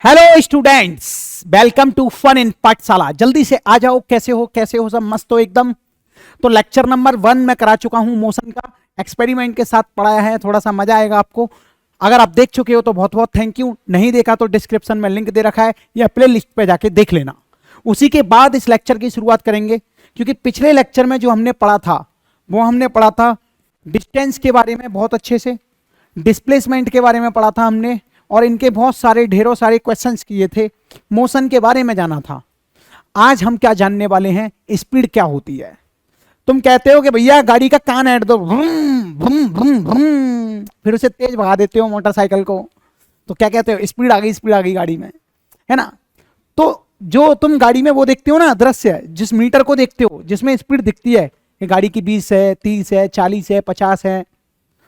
Hello students, welcome to fun in Pathshala. जल्दी से आ जाओ। कैसे हो सब? मस्त हो एकदम। तो लेक्चर नंबर 1 मैं करा चुका हूं मोशन का, एक्सपेरिमेंट के साथ पढ़ाया है। थोड़ा सा मजा आएगा आपको। अगर आप देख चुके हो तो बहुत बहुत थैंक यू। नहीं देखा तो डिस्क्रिप्शन में लिंक दे रखा है या प्ले लिस्ट पे जाके देख लेना। उसी के बाद इस लेक्चर की शुरुआत करेंगे, क्योंकि पिछले लेक्चर में जो हमने पढ़ा था वो हमने पढ़ा था डिस्टेंस के बारे में बहुत अच्छे से, डिस्प्लेसमेंट के बारे में पढ़ा था हमने, और इनके बहुत सारे ढेरों सारे क्वेश्चंस किए थे। मोशन के बारे में जाना था। आज हम क्या जानने वाले हैं, स्पीड क्या होती है। तुम कहते हो कि भैया गाड़ी का कान ऐड दो, भ्रूम भ्रूम भ्रूम भ्रूम, फिर उसे तेज भगा देते हो मोटरसाइकिल को, तो क्या कहते हो? स्पीड आ गई गाड़ी में, है ना। तो जो तुम गाड़ी में वो देखते हो ना दृश्य, जिस मीटर को देखते हो जिसमें स्पीड दिखती है कि गाड़ी की 20 है, 30 है, 40 है, 50 है,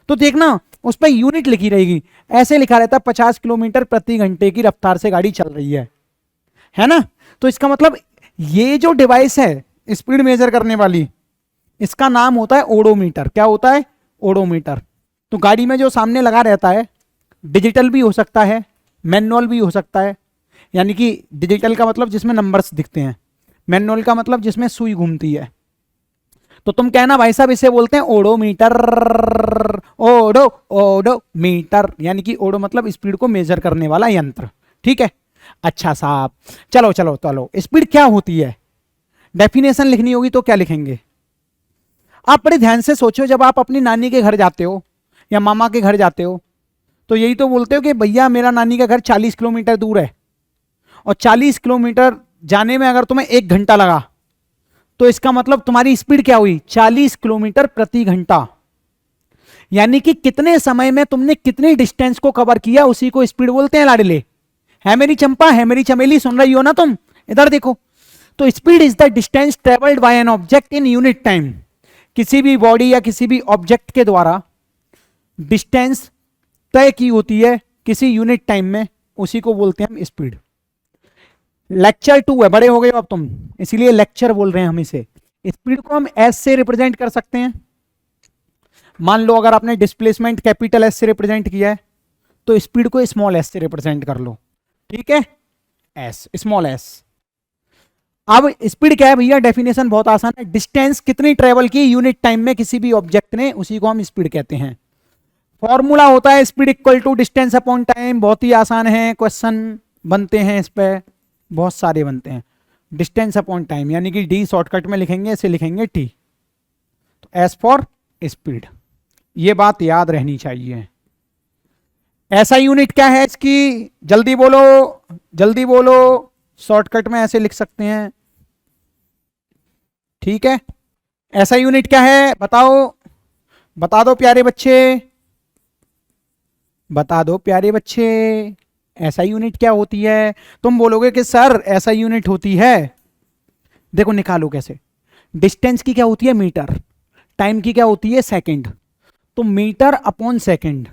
तो देखना उस पर यूनिट लिखी रहेगी। ऐसे लिखा रहता है 50 किलोमीटर प्रति घंटे की रफ्तार से गाड़ी चल रही है ना। तो इसका मतलब ये जो डिवाइस है स्पीड मेजर करने वाली, इसका नाम होता है ओडोमीटर। क्या होता है? ओडोमीटर। तो गाड़ी में जो सामने लगा रहता है, डिजिटल भी हो सकता है, मैनुअल भी हो सकता है। यानी कि डिजिटल का मतलब जिसमें नंबर्स दिखते हैं, मैनुअल का मतलब जिसमें सुई घूमती है। तो तुम कहना भाई साहब इसे बोलते हैं ओडोमीटर। ओडो ओडोमीटर यानी कि ओडो मतलब स्पीड को मेजर करने वाला यंत्र। ठीक है, अच्छा साहब, चलो चलो चलो, स्पीड क्या होती है? डेफिनेशन लिखनी होगी तो क्या लिखेंगे? आप बड़े ध्यान से सोचो। जब आप अपनी नानी के घर जाते हो या मामा के घर जाते हो तो यही तो बोलते हो कि भैया मेरा नानी का घर 40 किलोमीटर दूर है, और 40 किलोमीटर जाने में अगर तुम्हें 1 घंटा लगा तो इसका मतलब तुम्हारी स्पीड क्या हुई? 40 किलोमीटर प्रति घंटा। यानी कि कितने समय में तुमने कितनी डिस्टेंस को कवर किया, उसी को स्पीड बोलते हैं लाडले। है मेरी चंपा, है मेरी चमेली, सुन रही हो ना तुम? इधर देखो। तो speed is the distance travelled by an object in unit time. किसी भी बॉडी या किसी भी ऑब्जेक्ट के द्वारा डिस्टेंस तय की होती है किसी यूनिट टाइम में, उसी को बोलते हैं हम स्पीड। लेक्चर 2 है, बड़े हो गए हो अब तुम, इसीलिए लेक्चर बोल रहे हैं हम इसे। स्पीड को हम एस से रिप्रेजेंट कर सकते हैं। मान लो अगर आपने डिस्प्लेसमेंट कैपिटल एस से रिप्रेजेंट किया है तो स्पीड को स्मॉल एस से रिप्रेजेंट कर लो। ठीक है, एस, स्मॉल एस। अब स्पीड क्या है भैया? डेफिनेशन बहुत आसान है। डिस्टेंस कितनी ट्रेवल की यूनिट टाइम में किसी भी ऑब्जेक्ट ने, उसी को हम स्पीड कहते हैं। फॉर्मूला होता है speed equal to distance upon time. बहुत ही आसान है, क्वेश्चन बनते हैं इस पर, बहुत सारे बनते हैं। डिस्टेंस अपॉन टाइम यानी कि डी शॉर्टकट में लिखेंगे, इसे लिखेंगे टी। तो एस फॉर स्पीड, ये बात याद रहनी चाहिए। ऐसा यूनिट क्या है इसकी? जल्दी बोलो, जल्दी बोलो। शॉर्टकट में ऐसे लिख सकते हैं। ठीक है, ऐसा यूनिट क्या है? बताओ, बता दो प्यारे बच्चे, बता दो प्यारे बच्चे। ऐसा यूनिट क्या होती है? तुम बोलोगे कि सर ऐसा यूनिट होती है, देखो निकालो कैसे। डिस्टेंस की क्या होती है? मीटर। टाइम की क्या होती है? सेकंड। तो मीटर अपॉन सेकंड,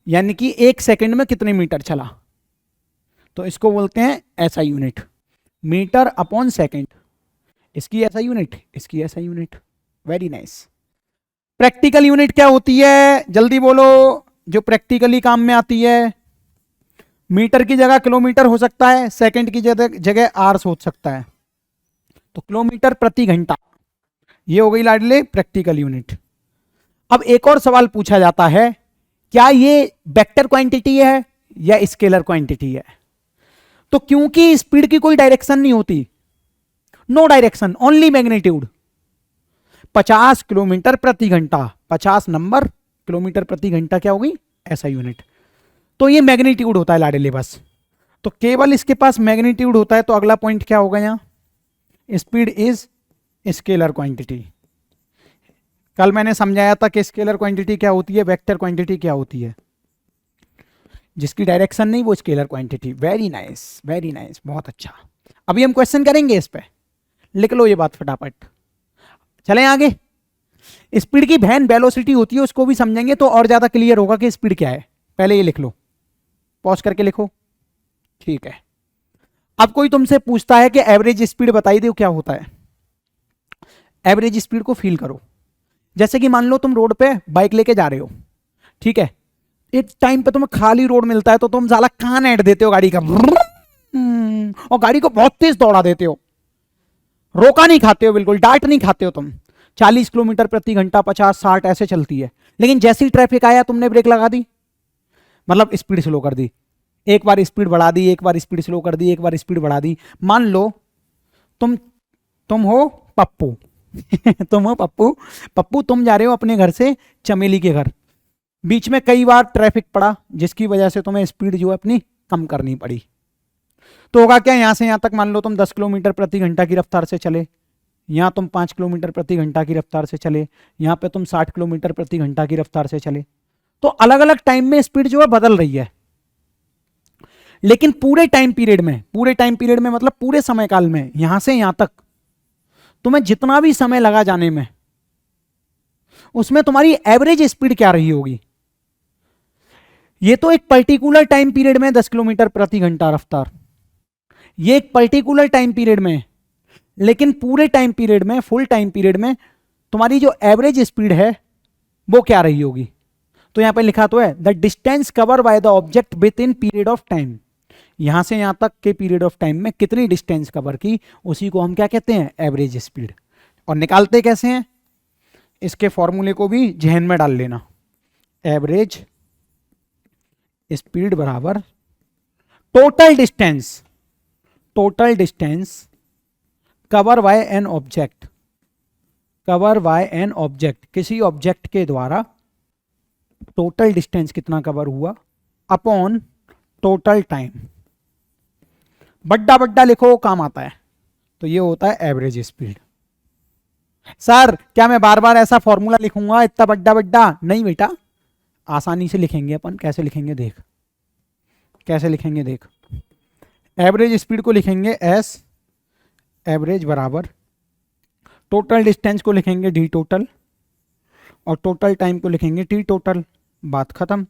यानी कि 1 सेकंड में कितने मीटर चला, तो इसको बोलते हैं ऐसा यूनिट। मीटर अपॉन सेकंड, इसकी ऐसा यूनिट, इसकी ऐसा unit. Very nice. Practical unit क्या होती है? जल्दी बोलो, जो प्रैक्टिकली काम में आती है। मीटर की जगह किलोमीटर हो सकता है, सेकंड की जगह आवर्स हो सकता है। तो किलोमीटर प्रति घंटा, ये हो गई लाडले प्रैक्टिकल यूनिट। अब एक और सवाल पूछा जाता है, क्या ये वेक्टर क्वांटिटी है या स्केलर क्वांटिटी है? तो क्योंकि स्पीड की कोई डायरेक्शन नहीं होती, no direction, only magnitude. 50 kilometre प्रति घंटा, 50 नंबर किलोमीटर प्रति घंटा क्या होगी? ऐसा यूनिट। तो ये मैग्नीट्यूड होता है लाडले बस। तो केवल इसके पास मैग्नीट्यूड होता है। तो अगला पॉइंट क्या होगा यहां? Speed is scalar quantity. कल मैंने समझाया था कि स्केलर क्वांटिटी क्या होती है, वेक्टर क्वांटिटी क्या होती है। जिसकी डायरेक्शन नहीं वो scalar quantity. Very nice, very nice, बहुत अच्छा। अभी हम क्वेश्चन करेंगे इस पे, लिख लो ये बात फटाफट। चलें आगे। स्पीड की बहन वेलोसिटी होती है, उसको भी समझेंगे तो और ज्यादा क्लियर होगा कि स्पीड क्या है। पहले ये लिख लो, पॉज करके लिखो। ठीक है, अब कोई तुमसे पूछता है कि एवरेज स्पीड बताई दो, क्या होता है? एवरेज स्पीड को फील करो। जैसे कि मान लो तुम रोड पे बाइक लेके जा रहे हो, ठीक है, एक टाइम पे तुम्हें खाली रोड मिलता है तो तुम साला कान ऐड देते हो गाड़ी का, और गाड़ी को बहुत तेज दौड़ा देते हो, रोका नहीं खाते हो, बिल्कुल डांट नहीं खाते हो तुम। 40 किलोमीटर प्रति घंटा, 50 60 ऐसे चलती है। लेकिन जैसे ही ट्रैफिक आया तुमने ब्रेक लगा दी, मतलब स्पीड स्लो कर दी, एक बार स्पीड बढ़ा दी, एक बार स्पीड स्लो कर दी, एक बार स्पीड बढ़ा दी। मान लो तुम हो पप्पू तुम हो पप्पू। पप्पू तुम जा रहे हो अपने घर से चमेली के घर, बीच में कई बार ट्रैफिक पड़ा जिसकी वजह से तुम्हें स्पीड जो है अपनी कम करनी पड़ी। तो होगा क्या, यहां से यहां तक मान लो तुम 10 किलोमीटर प्रति घंटा की रफ्तार से चले, यहां तुम 5 किलोमीटर प्रति घंटा की रफ्तार से चले, यहां पे तुम 60 किलोमीटर प्रति घंटा की रफ्तार से चले। तो अलग अलग टाइम में स्पीड जो है बदल रही है। लेकिन पूरे टाइम पीरियड में मतलब पूरे समय काल में यहां से यहां तक तुम्हें जितना भी समय लगा जाने में, उसमें तुम्हारी एवरेज स्पीड क्या रही होगी। ये तो एक पर्टिकुलर टाइम पीरियड में 10 किलोमीटर प्रति घंटा रफ्तार, ये एक पर्टिकुलर टाइम पीरियड में। लेकिन पूरे टाइम पीरियड में, फुल टाइम पीरियड में तुम्हारी जो एवरेज स्पीड है वो क्या रही होगी। तो यहां पे लिखा तो है the distance cover by the object with in period of time. यहां से यहां तक के पीरियड ऑफ टाइम में कितनी डिस्टेंस कवर की, उसी को हम क्या कहते हैं, एवरेज स्पीड। और निकालते कैसे हैं, इसके फॉर्मूले को भी जहन में डाल लेना। एवरेज स्पीड बराबर total distance cover by an object, किसी ऑब्जेक्ट के द्वारा टोटल डिस्टेंस कितना कवर हुआ अपॉन टोटल टाइम। बड्डा बड्डा लिखो, काम आता है। तो ये होता है एवरेज स्पीड। सर क्या मैं बार बार ऐसा फॉर्मूला लिखूंगा इतना बड्डा बड्डा? नहीं बेटा, आसानी से लिखेंगे अपन। कैसे लिखेंगे देख, एवरेज स्पीड को लिखेंगे एस एवरेज बराबर टोटल डिस्टेंस को लिखेंगे डी टोटल, और टोटल टाइम को लिखेंगे टी टोटल। बात खत्म।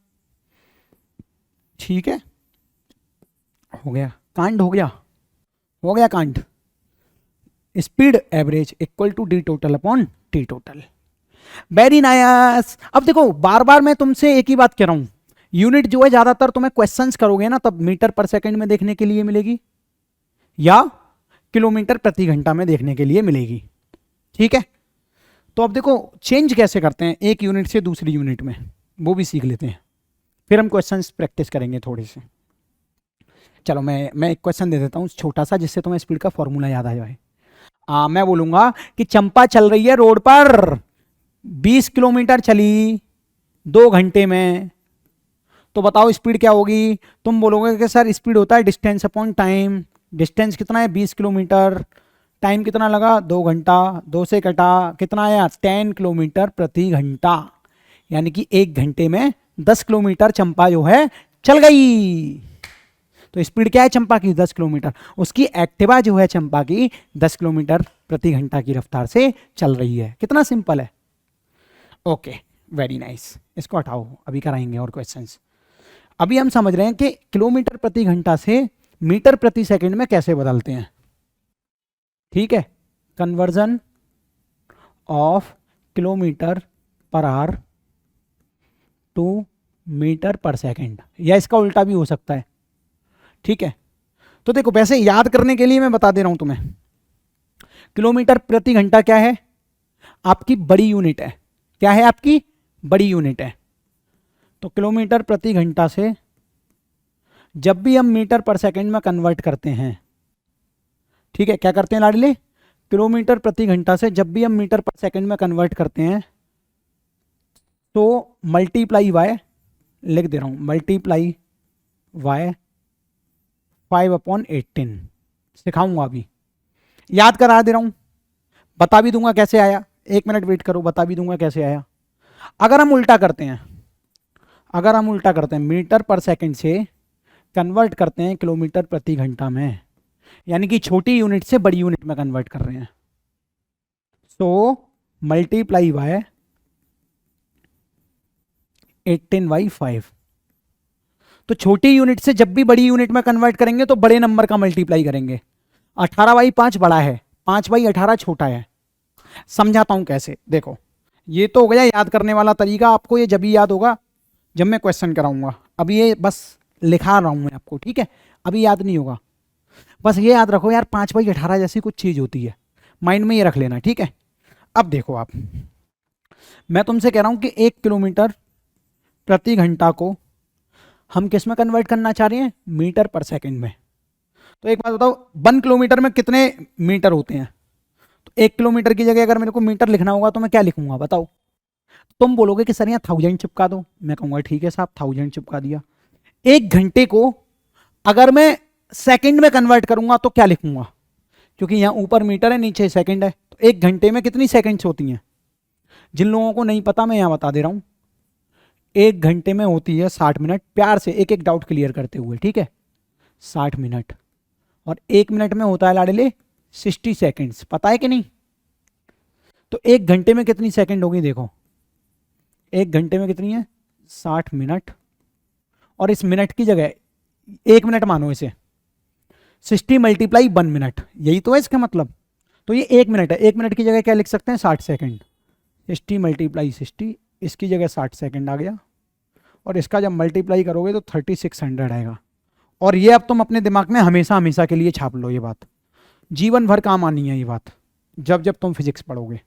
ठीक है, हो गया कांड। Speed average equal to D total upon T total. Very nice. अब देखो, बार बार मैं तुमसे एक ही बात कह रहा हूं, यूनिट जो है ज्यादातर तुम्हें क्वेश्चंस करोगे ना तब मीटर पर सेकंड में देखने के लिए मिलेगी या किलोमीटर प्रति घंटा में देखने के लिए मिलेगी। ठीक है, तो अब देखो चेंज कैसे करते हैं एक यूनिट से दूसरी यूनिट में, वो भी सीख लेते हैं, फिर हम क्वेश्चंस प्रैक्टिस करेंगे थोड़े से। चलो मैं एक क्वेश्चन दे देता हूँ छोटा सा, जिससे तुम्हें स्पीड का फॉर्मूला याद आ जाए। मैं बोलूंगा कि चंपा चल रही है रोड पर, 20 किलोमीटर चली 2 घंटे में, तो बताओ स्पीड क्या होगी। तुम बोलोगे कि सर स्पीड होता है डिस्टेंस अपॉन टाइम। डिस्टेंस कितना है 20 किलोमीटर, टाइम कितना लगा 2 घंटा, 2 से कटा कितना आया 10 किलोमीटर प्रति घंटा, यानी कि 1 घंटे में 10 किलोमीटर चंपा जो है चल गई। तो स्पीड क्या है चंपा की 10 किलोमीटर, उसकी एक्टिवा जो है चंपा की 10 किलोमीटर प्रति घंटा की रफ्तार से चल रही है। कितना सिंपल है। Okay, very nice. इसको हटाओ, अभी कराएंगे और क्वेश्चंस। अभी हम समझ रहे हैं कि किलोमीटर प्रति घंटा से मीटर प्रति सेकंड में कैसे बदलते हैं। ठीक है, conversion of kilometre per hour to metre per second, या इसका उल्टा भी हो सकता है। ठीक है, तो देखो वैसे याद करने के लिए मैं बता दे रहा हूं तुम्हें, किलोमीटर प्रति घंटा क्या है, आपकी बड़ी यूनिट है। क्या है आपकी बड़ी यूनिट है। तो किलोमीटर प्रति घंटा से जब भी हम मीटर पर सेकंड में कन्वर्ट करते हैं, ठीक है, क्या करते हैं लाडले, किलोमीटर प्रति घंटा से जब भी हम मीटर पर सेकंड में कन्वर्ट करते हैं तो मल्टीप्लाई बाय, लिख दे रहा हूं, मल्टीप्लाई बाय 5/18 सिखाऊंगा। अभी याद करा दे रहा हूं, बता भी दूंगा कैसे आया। 1 मिनट वेट करो, बता भी दूंगा कैसे आया। अगर हम उल्टा करते हैं मीटर पर सेकंड से कन्वर्ट करते हैं किलोमीटर प्रति घंटा में, यानी कि छोटी यूनिट से बड़ी यूनिट में कन्वर्ट कर रहे हैं, सो मल्टीप्लाई बाय 18/5। तो छोटी यूनिट से जब भी बड़ी यूनिट में कन्वर्ट करेंगे तो बड़े नंबर का मल्टीप्लाई करेंगे। 18/5 बड़ा है, 5/18 छोटा है। समझाता हूं कैसे, देखो ये तो हो गया याद करने वाला तरीका, आपको ये जब भी याद होगा जब मैं क्वेश्चन कराऊंगा। अभी ये बस लिखा रहा हूं मैं आपको, ठीक है, अभी याद नहीं होगा। बस ये याद रखो यार, 5/18 जैसी कुछ चीज होती है, माइंड में ये रख लेना, ठीक है। अब देखो आप, मैं तुमसे कह रहा हूं कि 1 किलोमीटर प्रति घंटा को हम किस में कन्वर्ट करना चाह रहे हैं, मीटर पर सेकंड में। तो एक बात बताओ, 1 किलोमीटर में कितने मीटर होते हैं? तो 1 किलोमीटर की जगह अगर मेरे को मीटर लिखना होगा तो मैं क्या लिखूंगा बताओ? तुम बोलोगे कि सर यहाँ 1000 चिपका दो, मैं कहूंगा ठीक है साहब 1000 चिपका दिया। 1 घंटे को अगर मैं सेकंड में कन्वर्ट करूंगा तो क्या लिखूंगा? क्योंकि यहाँ ऊपर मीटर है, नीचे सेकंड है, तो 1 घंटे में कितनी सेकंड्स होती हैं? जिन लोगों को नहीं पता मैं यहाँ बता दे रहा हूँ, 1 घंटे में होती है 60 मिनट। प्यार से एक एक डाउट क्लियर करते हुए, ठीक है, 60 मिनट। और 1 मिनट में होता है लाडले 60 सेकेंड्स, पता है कि नहीं? तो 1 घंटे में कितनी सेकंड होगी देखो, 1 घंटे में कितनी है, 60 मिनट। और इस मिनट की जगह 1 मिनट मानो इसे, 60 मल्टीप्लाई 1 मिनट, यही तो है इसका मतलब। तो ये 1 मिनट है, 1 मिनट की जगह क्या लिख सकते हैं, 60 सेकेंड। 60 मल्टीप्लाई 60, इसकी जगह 60 सेकेंड आ गया, और इसका जब मल्टीप्लाई करोगे तो 3600 आएगा। और ये अब तुम अपने दिमाग में हमेशा हमेशा के लिए छाप लो, ये बात जीवन भर काम आनी है ये बात, जब जब तुम फिजिक्स पढ़ोगे।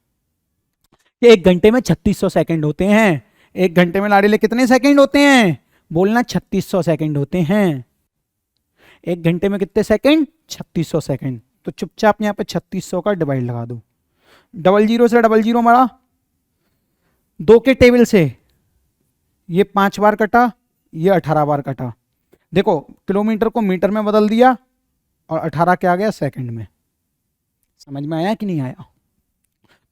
1 घंटे में 3600 सेकंड होते हैं। 1 घंटे में लाडले कितने सेकंड होते हैं? बोलना 3600 सेकंड होते हैं। 1 घंटे में कितने सेकंड? 3600 सेकंड। तो चुपचाप यहाँ पे 3600 का डिवाइड लगा दो, 00 से 00 मारा, 2 के टेबल से ये 5 बार कटा, ये 18 बार कटा। देखो किलोमीटर को मीटर में बदल दिया और 18 क्या आ गया, सेकंड में। समझ में आया कि नहीं आया?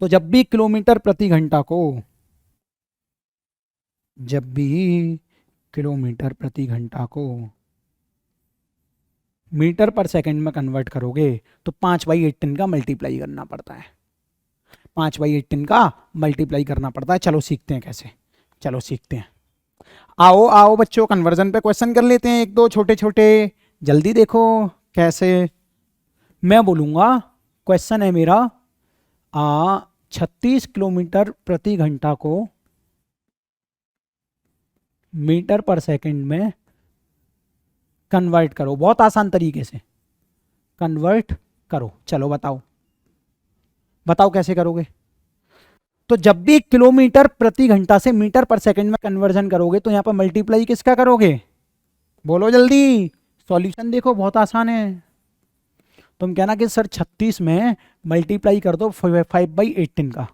तो जब भी किलोमीटर प्रति घंटा को, जब भी किलोमीटर प्रति घंटा को मीटर पर सेकंड में कन्वर्ट करोगे तो 5/18 का मल्टीप्लाई करना पड़ता है, 5/18 का मल्टीप्लाई करना पड़ता है। चलो सीखते हैं कैसे, चलो सीखते हैं। आओ आओ बच्चों, कन्वर्जन पे क्वेश्चन कर लेते हैं, एक दो छोटे छोटे, जल्दी देखो कैसे। मैं बोलूंगा क्वेश्चन है मेरा 36 किलोमीटर प्रति घंटा को मीटर पर सेकंड में कन्वर्ट करो, बहुत आसान तरीके से कन्वर्ट करो। चलो बताओ, बताओ कैसे करोगे? तो जब भी किलोमीटर प्रति घंटा से मीटर पर सेकंड में कन्वर्जन करोगे तो यहां पर मल्टीप्लाई किसका करोगे? बोलो जल्दी, सॉल्यूशन देखो बहुत आसान है। तुम कहना कि सर 36 में मल्टीप्लाई कर दो 5/18 का।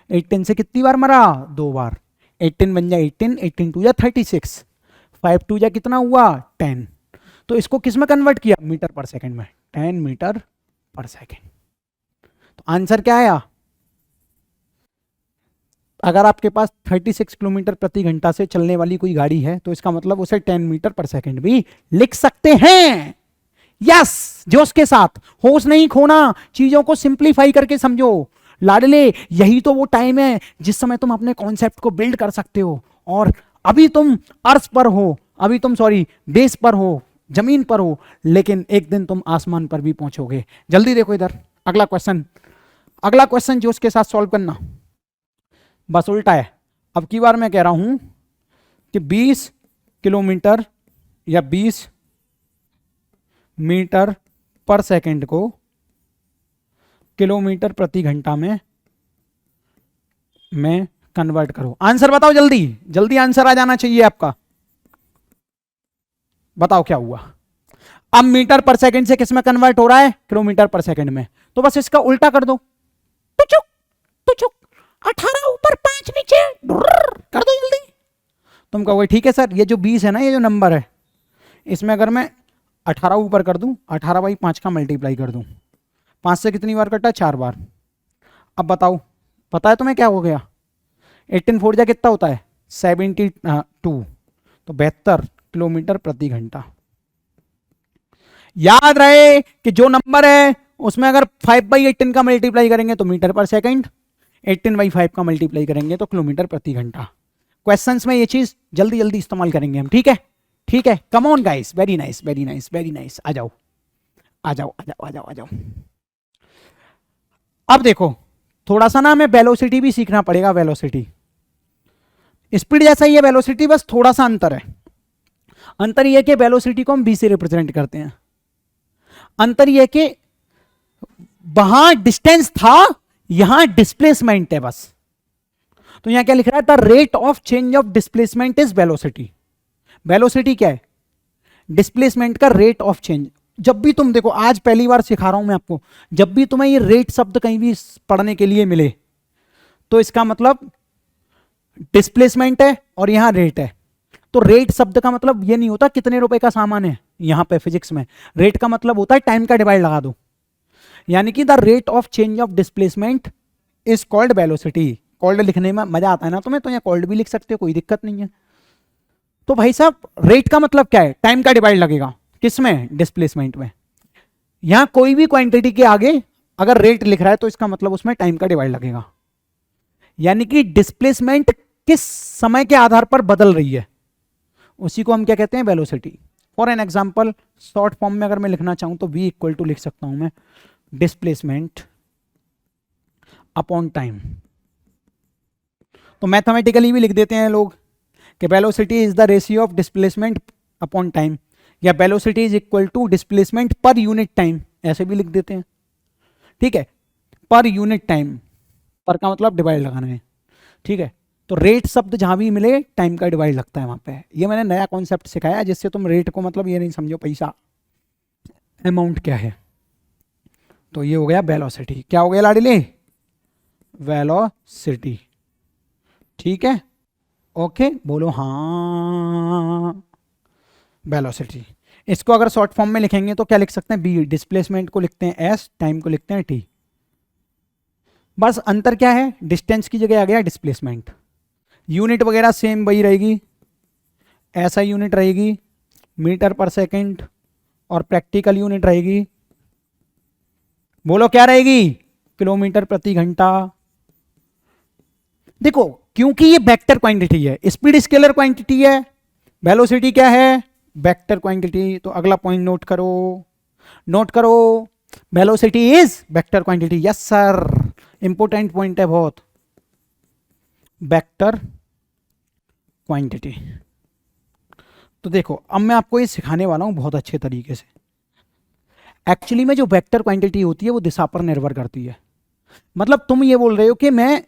18 से कितनी बार मरा? 2 बार। 18 बन जाए 18, 18 टू जा 36, 5 टू जा कितना हुआ, 10। तो इसको किस में कन्वर्ट किया? मीटर पर सेकंड में, 10 मीटर पर सेकंड। तो आंसर क्या आया? अगर आपके पास 36 किलोमीटर प्रति घंटा से चलने वाली कोई गाड़ी है तो इसका मतलब उसे 10 मीटर पर सेकंड भी लिख सकते हैं। यस, जोश के साथ, होश नहीं खोना, चीजों को सिंप्लीफाई करके समझो लाडले। यही तो वो टाइम है जिस समय तुम अपने कॉन्सेप्ट को बिल्ड कर सकते हो। और अभी तुम अर्थ पर हो, अभी तुम सॉरी बेस पर हो, जमीन पर हो, लेकिन एक दिन तुम आसमान पर भी पहुंचोगे। जल्दी देखो इधर, अगला क्वेश्चन, अगला क्वेश्चन जोश के साथ सॉल्व करना। बस उल्टा है, अब की बार मैं कह रहा हूं कि 20 किलोमीटर या 20 मीटर पर सेकंड को किलोमीटर प्रति घंटा में कन्वर्ट करो। आंसर बताओ जल्दी, जल्दी आंसर आ जाना चाहिए आपका। बताओ क्या हुआ? अब मीटर पर सेकंड से किस में कन्वर्ट हो रहा है? किलोमीटर पर सेकंड में। तो बस इसका उल्टा कर दो, टुचुक टुचुक, 18 ऊपर 5 नीचे, कर दो जल्दी। तुम कहोगे ठीक है सर, ये जो 20 है ना, ये जो नंबर है, इसमें अगर मैं 18 ऊपर कर दूं, 18/5 का मल्टीप्लाई कर दूं, 5 से कितनी बार कटा? 4 बार। अब बताओ, पता है तुम्हें क्या हो गया? 18 4 जा कितना होता है? 72। तो 72 किलोमीटर प्रति घंटा। याद रहे कि जो नंबर है उसमें अगर 5/18 का मल्टीप्लाई करेंगे तो मीटर पर सेकंड, 18/5 का मल्टीप्लाई करेंगे तो किलोमीटर प्रति घंटा। क्वेश्चंस में ये चीज जल्दी जल्दी इस्तेमाल करेंगे हम, ठीक है? ठीक है, come on guys, very nice very nice very nice. आ जाओ आ जाओ आ जाओ आ जाओ आ जाओ। अब देखो, थोड़ा सा ना हमें वेलोसिटी भी सीखना पड़ेगा, वेलोसिटी। स्पीड जैसा ही है वेलोसिटी, बस थोड़ा सा अंतर है। अंतर यह है कि वेलोसिटी को हम v से रिप्रेजेंट करते हैं। अंतर यह कि वहां डिस्टेंस था, यहां डिस्प्लेसमेंट है बस। तो यहां क्या लिख रहा है, the rate of change of displacement is velocity. Velocity क्या है, डिस्प्लेसमेंट का रेट ऑफ चेंज। जब भी तुम देखो, आज पहली बार सिखा रहा हूं मैं आपको, जब भी तुम्हें ये रेट शब्द कहीं भी पढ़ने के लिए मिले तो इसका मतलब डिस्प्लेसमेंट है और यहां रेट है। तो रेट शब्द का मतलब ये नहीं होता कितने रुपए का सामान है, यहां पे फिजिक्स में रेट का मतलब होता है टाइम का डिवाइड लगा दो, यानी कि the rate of change of displacement is called velocity. Called लिखने में मजा आता है ना तुम्हें, तो यहाँ कॉल्ड भी लिख सकते हो, कोई दिक्कत नहीं है। तो भाई साहब रेट का मतलब क्या है, टाइम का डिवाइड लगेगा किसमें, डिस्प्लेसमेंट में। यहां कोई भी क्वांटिटी के आगे अगर रेट लिख रहा है तो इसका मतलब उसमें टाइम का डिवाइड लगेगा, यानी कि डिस्प्लेसमेंट किस समय के आधार पर बदल रही है उसी को हम क्या कहते हैं, velocity. For an example, short form में अगर मैं लिखना चाहूं तो v इक्वल टू लिख सकता हूं मैं डिस्प्लेसमेंट अपॉन टाइम। तो मैथमेटिकली भी लिख देते हैं लोग कि velocity is the ratio of displacement upon time, या velocity is equal to displacement per unit time, ऐसे भी लिख देते हैं। ठीक है, पर यूनिट टाइम, पर का मतलब डिवाइड लगाना है। ठीक है, तो रेट शब्द जहां भी मिले टाइम का डिवाइड लगता है वहां पे। ये मैंने नया कॉन्सेप्ट सिखाया जिससे तुम रेट को मतलब ये नहीं समझो पैसा, अमाउंट क्या है। तो ये हो गया वेलोसिटी। क्या हो गया लाडले, वेलोसिटी। ठीक है, ओके बोलो हाँ, वेलोसिटी। इसको अगर शॉर्ट फॉर्म में लिखेंगे तो क्या लिख सकते हैं, बी, डिस्प्लेसमेंट को लिखते हैं एस, टाइम को लिखते हैं टी। बस अंतर क्या है, डिस्टेंस की जगह आ गया डिस्प्लेसमेंट। यूनिट वगैरह सेम वही रहेगी, ऐसा यूनिट रहेगी मीटर पर सेकंड, और प्रैक्टिकल यूनिट रहेगी, बोलो क्या रहेगी, किलोमीटर प्रति घंटा। देखो क्योंकि ये वेक्टर क्वांटिटी है, स्पीड स्केलर क्वांटिटी है, वेलोसिटी क्या है, वेक्टर क्वांटिटी। तो अगला पॉइंट नोट करो, नोट करो, velocity is vector quantity. Yes sir, important point है बहुत, वेक्टर क्वांटिटी। तो देखो अब मैं आपको ये सिखाने वाला हूं बहुत अच्छे तरीके से। एक्चुअली में जो वेक्टर क्वांटिटी होती है वो दिशा पर निर्भर करती है। मतलब तुम ये बोल रहे हो कि मैं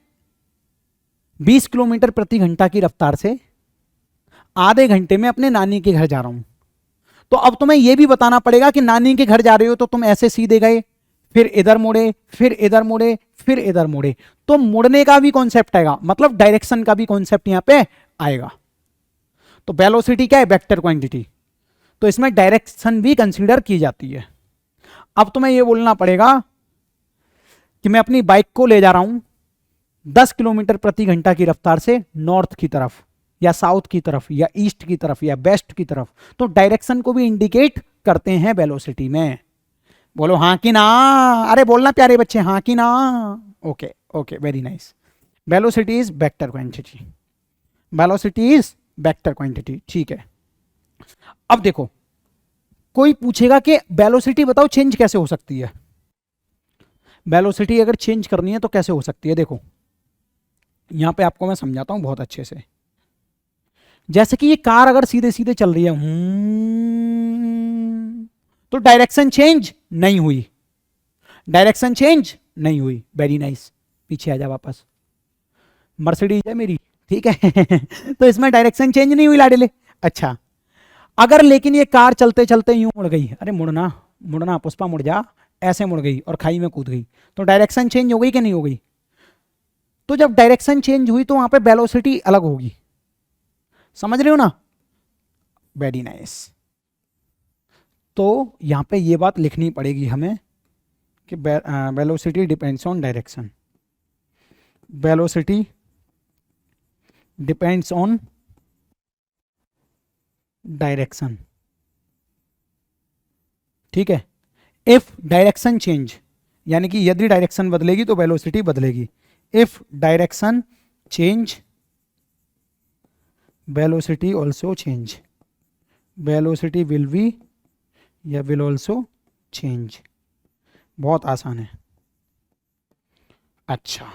20 किलोमीटर प्रति घंटा की रफ्तार से आधे घंटे में अपने नानी के घर जा रहा हूं, तो अब तुम्हें यह भी बताना पड़ेगा कि नानी के घर जा रहे हो तो तुम ऐसे सीधे गए, फिर इधर मुड़े, फिर इधर मुड़े, फिर इधर मुड़े। तो मुड़ने का भी कॉन्सेप्ट आएगा, मतलब डायरेक्शन का भी कॉन्सेप्ट यहां पे आएगा। तो वेलोसिटी क्या है, वेक्टर क्वांटिटी, तो इसमें डायरेक्शन भी कंसीडर की जाती है। अब तुम्हें यह बोलना पड़ेगा कि मैं अपनी बाइक को ले जा रहा हूं 10 किलोमीटर प्रति घंटा की रफ्तार से नॉर्थ की तरफ, या साउथ की तरफ, या ईस्ट की तरफ, या वेस्ट की तरफ। तो डायरेक्शन को भी इंडिकेट करते हैं वेलोसिटी में। बोलो हाँ कि ना, अरे बोलना प्यारे बच्चे, हाँ कि ना। Okay okay, very nice. Velocity is vector quantity, velocity is vector quantity. ठीक है, अब देखो कोई पूछेगा कि वेलोसिटी बताओ चेंज कैसे हो सकती है, वेलोसिटी अगर चेंज करनी है तो कैसे हो सकती है। देखो यहां पे आपको मैं समझाता हूं बहुत अच्छे से। जैसे कि ये कार अगर सीधे सीधे चल रही है, तो डायरेक्शन चेंज नहीं हुई, डायरेक्शन चेंज नहीं हुई। वेरी नाइस, पीछे आ जा वापस, मर्सिडीज है मेरी, ठीक है तो इसमें डायरेक्शन चेंज नहीं हुई लाडले। अच्छा, अगर लेकिन ये कार चलते चलते यूं मुड़ गई, अरे मुड़ना मुड़ना पुष्पा मुड़ जा, ऐसे मुड़ गई और खाई में कूद गई, तो डायरेक्शन चेंज हो गई कि नहीं हो गई। तो जब डायरेक्शन चेंज हुई तो वहां पे वेलोसिटी अलग होगी, समझ रहे हो ना, वेरी नाइस। तो यहां पे ये बात लिखनी पड़ेगी हमें कि velocity depends on direction, velocity depends on direction. ठीक है, इफ डायरेक्शन चेंज, यानी कि यदि डायरेक्शन बदलेगी तो वेलोसिटी बदलेगी। If direction change velocity also change, velocity will be या विल ऑल्सो चेंज। बहुत आसान है। अच्छा,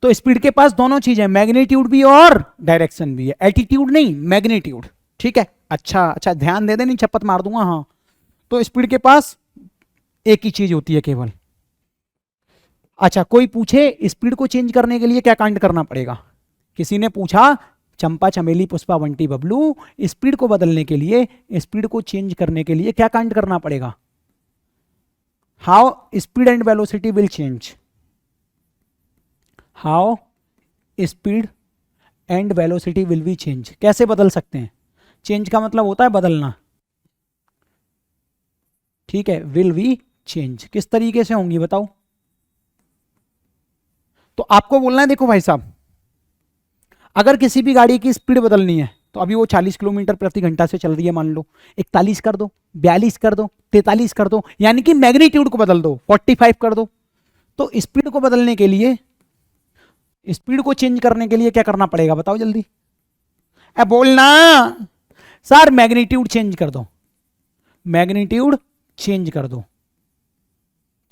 तो स्पीड के पास दोनों चीजें, मैग्नीट्यूड भी और डायरेक्शन भी है, एल्टीट्यूड नहीं, मैग्नीट्यूड। ठीक है, अच्छा अच्छा ध्यान दे दे, नहीं चपत मार दूंगा। हाँ, तो स्पीड के पास एक ही चीज होती है केवल। अच्छा, कोई पूछे स्पीड को चेंज करने के लिए क्या कांड करना पड़ेगा? किसी ने पूछा चंपा चमेली पुष्पा बंटी बबलू, स्पीड को बदलने के लिए, स्पीड को चेंज करने के लिए क्या कांड करना पड़ेगा? How speed and velocity will change, how speed and velocity will be change, कैसे बदल सकते हैं? चेंज का मतलब होता है बदलना, ठीक है, विल बी चेंज किस तरीके से होंगी बताओ? तो आपको बोलना है, देखो भाई साहब, अगर किसी भी गाड़ी की स्पीड बदलनी है तो अभी वो 40 किलोमीटर प्रति घंटा से चल रही है, मान लो 41 कर दो, 42 कर दो, 43 कर दो, यानी कि मैग्नीट्यूड को बदल दो, 45 कर दो। तो स्पीड को बदलने के लिए, स्पीड को चेंज करने के लिए क्या करना पड़ेगा बताओ जल्दी? बोलना सर, मैग्नीट्यूड चेंज कर दो, मैग्नीट्यूड चेंज कर दो,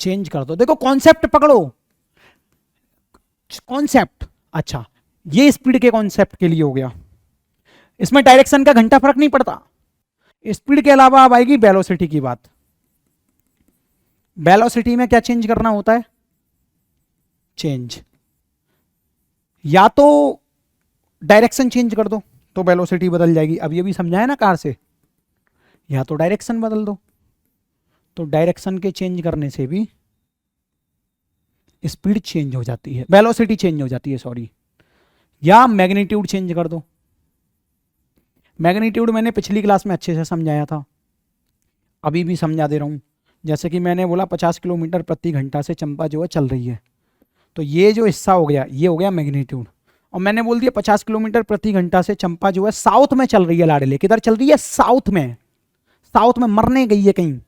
चेंज कर दो। देखो कॉन्सेप्ट पकड़ो, कॉन्सेप्ट। अच्छा, ये स्पीड के कॉन्सेप्ट के लिए हो गया, इसमें डायरेक्शन का घंटा फर्क नहीं पड़ता। स्पीड के अलावा अब आएगी वेलोसिटी की बात। वेलोसिटी में क्या चेंज करना होता है? चेंज, या तो डायरेक्शन चेंज कर दो तो वेलोसिटी बदल जाएगी, अब ये भी समझाया ना कार से, या तो डायरेक्शन बदल दो, तो डायरेक्शन के चेंज करने से भी स्पीड चेंज हो जाती है, वेलोसिटी चेंज हो जाती है, सॉरी। या मैग्नीट्यूड चेंज कर दो, मैग्नीट्यूड मैंने पिछली क्लास में अच्छे से समझाया था, अभी भी समझा दे रहा हूं। जैसे कि मैंने बोला 50 किलोमीटर प्रति घंटा से चंपा जो है चल रही है, तो ये जो हिस्सा हो गया ये हो गया मैग्नीट्यूड। और मैंने बोल दिया 50 किलोमीटर प्रति घंटा से चंपा जो है साउथ में चल रही है, लाडले किधर चल रही है? साउथ में, साउथ में मरने गई है कहीं,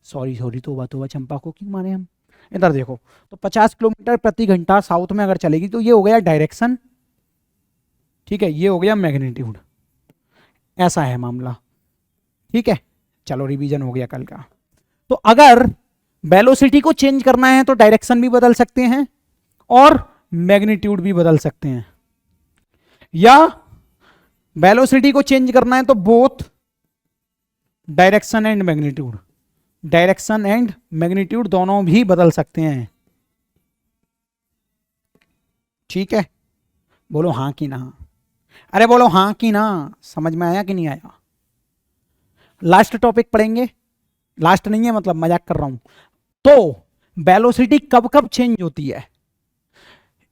सॉरी सॉरी, तोबा तोबा, चंपा को क्यों मारे हम। इधर देखो, तो 50 किलोमीटर प्रति घंटा साउथ में अगर चलेगी तो ये हो गया डायरेक्शन, ठीक है, ये हो गया मैग्नीट्यूड, ऐसा है मामला, ठीक है। चलो रिवीजन हो गया कल का। तो अगर वेलोसिटी को चेंज करना है तो डायरेक्शन भी बदल सकते हैं और मैग्नीट्यूड भी बदल सकते हैं, या वेलोसिटी को चेंज करना है तो both direction and magnitude, direction and magnitude दोनों भी बदल सकते हैं, ठीक है। बोलो हाँ कि ना, अरे बोलो हाँ कि ना, समझ में आया कि नहीं आया? लास्ट टॉपिक पढ़ेंगे, लास्ट नहीं है मतलब मजाक कर रहा हूं। तो वेलोसिटी कब कब चेंज होती है?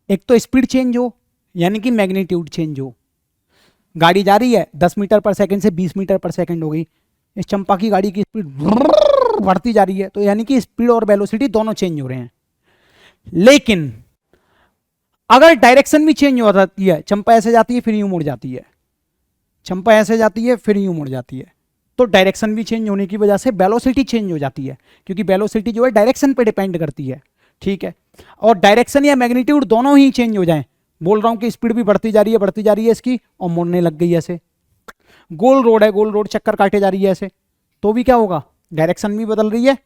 एक तो स्पीड चेंज हो, यानी कि मैग्नीट्यूड चेंज हो, गाड़ी जा रही है 10 मीटर पर सेकंड से 20 मीटर पर सेकंड हो गई, इस चंपा की गाड़ी की स्पीड बढ़ती जा रही है, तो यानी कि स्पीड और वेलोसिटी दोनों चेंज हो रहे हैं। लेकिन अगर डायरेक्शन भी चेंज हो जाती है, चंपा ऐसे जाती है फिर यूं मुड़ जाती है, चंपा ऐसे जाती है फिर यूं मुड़ जाती है, तो डायरेक्शन भी चेंज होने की वजह से वेलोसिटी चेंज हो जाती है, क्योंकि वेलोसिटी जो है डायरेक्शन पे डिपेंड करती है, ठीक है। और डायरेक्शन या मैग्नीट्यूड दोनों ही चेंज हो जाएं, बोल रहा हूं कि स्पीड भी बढ़ती जा रही है इसकी, और मुड़ने लग गई ऐसे, गोल रोड है, गोल रोड चक्कर काटे जा रही है ऐसे, तो भी क्या होगा? डायरेक्शन भी बदल रही है,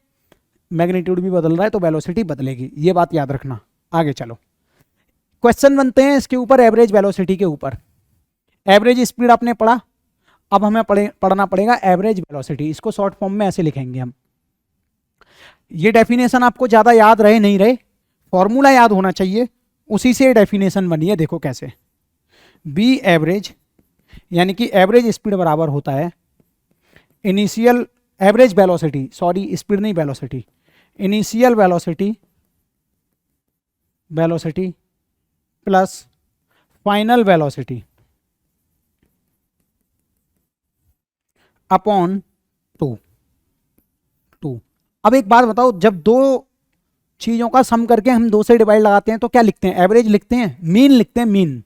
मैग्नीट्यूड भी बदल रहा है, तो वेलोसिटी बदलेगी, ये बात याद रखना। आगे चलो, क्वेश्चन बनते हैं इसके ऊपर, एवरेज वेलोसिटी के ऊपर। एवरेज स्पीड आपने पढ़ा, अब हमें पढ़ना पड़ेगा एवरेज वेलोसिटी। इसको शॉर्ट फॉर्म में ऐसे लिखेंगे हम, ये डेफिनेशन आपको ज्यादा याद रहे नहीं रहे, फॉर्मूला याद होना चाहिए, उसी से डेफिनेशन बनी है। देखो कैसे, बी एवरेज, यानी कि एवरेज स्पीड बराबर होता है initial average velocity, sorry speed नहीं velocity, initial velocity, velocity plus final velocity upon 2। अब एक बात बताओ, जब दो चीजों का सम करके हम 2 से डिवाइड लगाते हैं तो क्या लिखते हैं? एवरेज लिखते हैं, मीन लिखते हैं, मीन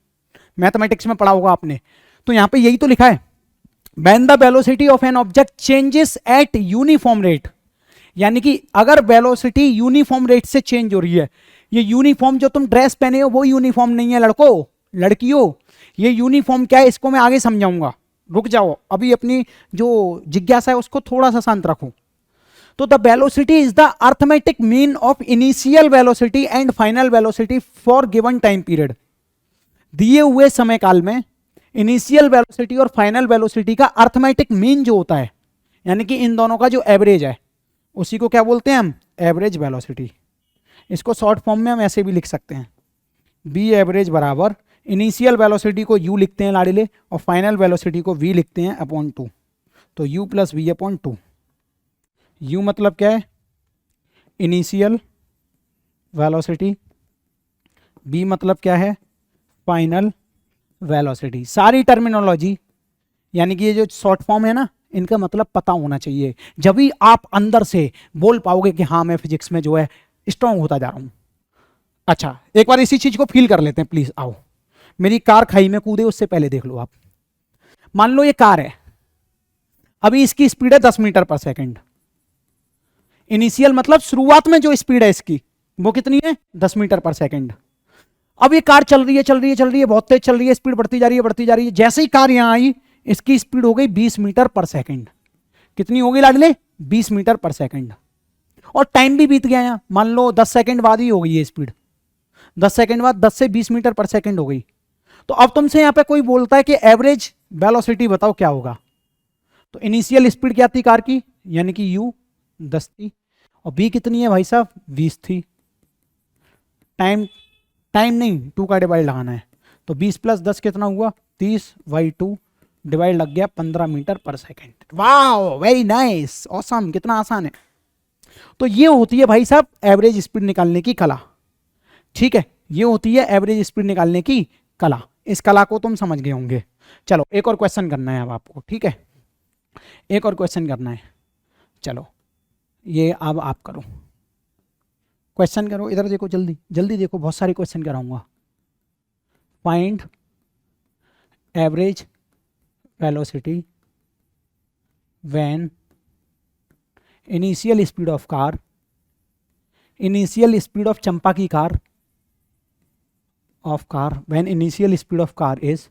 मैथमेटिक्स में पढ़ा होगा आपने, तो यहां पे यही तो लिखा है, when the velocity of an object changes at uniform rate, यानी कि अगर वेलोसिटी यूनिफॉर्म रेट से चेंज हो रही है, ये यूनिफॉर्म जो तुम ड्रेस पहने हो वो यूनिफॉर्म नहीं है लड़कों लड़कियों, ये यूनिफॉर्म क्या है इसको मैं आगे समझाऊंगा, रुक जाओ, अभी अपनी जो जिज्ञासा है उसको थोड़ा सा शांत रखो। तो the velocity is the arithmetic mean of initial velocity and final velocity for given time period, दिए हुए समय काल में इनिशियल वेलोसिटी और फाइनल वेलोसिटी का अर्थमेटिक मीन जो होता है, यानी कि इन दोनों का जो एवरेज है, उसी को क्या बोलते हैं हम? Average velocity. इसको शॉर्ट फॉर्म में हम ऐसे भी लिख सकते हैं, बी एवरेज बराबर इनिशियल वेलोसिटी को u लिखते हैं लाड़िले और फाइनल वेलोसिटी को v लिखते हैं अपॉन 2, तो u plus V upon 2। u मतलब क्या है? इनिशियल वेलोसिटी, b मतलब क्या है? Final velocity. सारी टर्मिनोलॉजी यानी कि ये जो शॉर्ट फॉर्म है ना, इनका मतलब पता होना चाहिए, जब भी आप अंदर से बोल पाओगे कि हाँ मैं फिजिक्स में जो है स्ट्रांग होता जा रहा हूं। अच्छा, एक बार इसी चीज को फील कर लेते हैं प्लीज। आओ, मेरी कार खाई में कूदे उससे पहले देख लो आप। मान लो ये कार है, अभी इसकी स्पीड है 10 मीटर पर सेकंड। इनिशियल मतलब शुरुआत में जो स्पीड है इसकी वो कितनी है? 10 मीटर पर सेकंड। अब ये कार चल रही है, बहुत तेज चल रही है, स्पीड बढ़ती जा रही है। जैसे ही कार यहां आई, इसकी स्पीड हो गई 20 मीटर पर सेकंड। कितनी हो गई लाडले? 20 मीटर पर सेकंड। और टाइम भी बीत गया यहां, मान लो 10 सेकंड बाद ही हो गई ये स्पीड। 10 सेकंड बाद 10 से 20 मीटर पर सेकंड हो गई। तो अब तुमसे यहां पे कोई बोलता है कि एवरेज वेलोसिटी बताओ क्या होगा, तो इनिशियल स्पीड क्या थी कार की, यानी कि u 10 थी, और b कितनी है भाई साहब? 20 थी। टाइम नहीं, 2 का डिवाइड लगाना है, तो 20 प्लस 10 कितना हुआ? 30/2 डिवाइड लग गया 15 metre per second. Wow, very nice, awesome, कितना आसान है। तो ये होती है भाई साहब एवरेज स्पीड निकालने की कला। ठीक है, ये होती है एवरेज स्पीड निकालने की कला। इस कला को तुम समझ गए होंगे। चलो एक और क्वेश्चन करना है अब आपको, ठीक है, एक और क्वेश्चन करना है। चलो ये अब आप करो, क्वेश्चन करो, इधर देखो, जल्दी जल्दी देखो, बहुत सारे क्वेश्चन कराऊंगा। Find average velocity when initial speed of car, initial speed of Champa की car, of car when initial speed of car is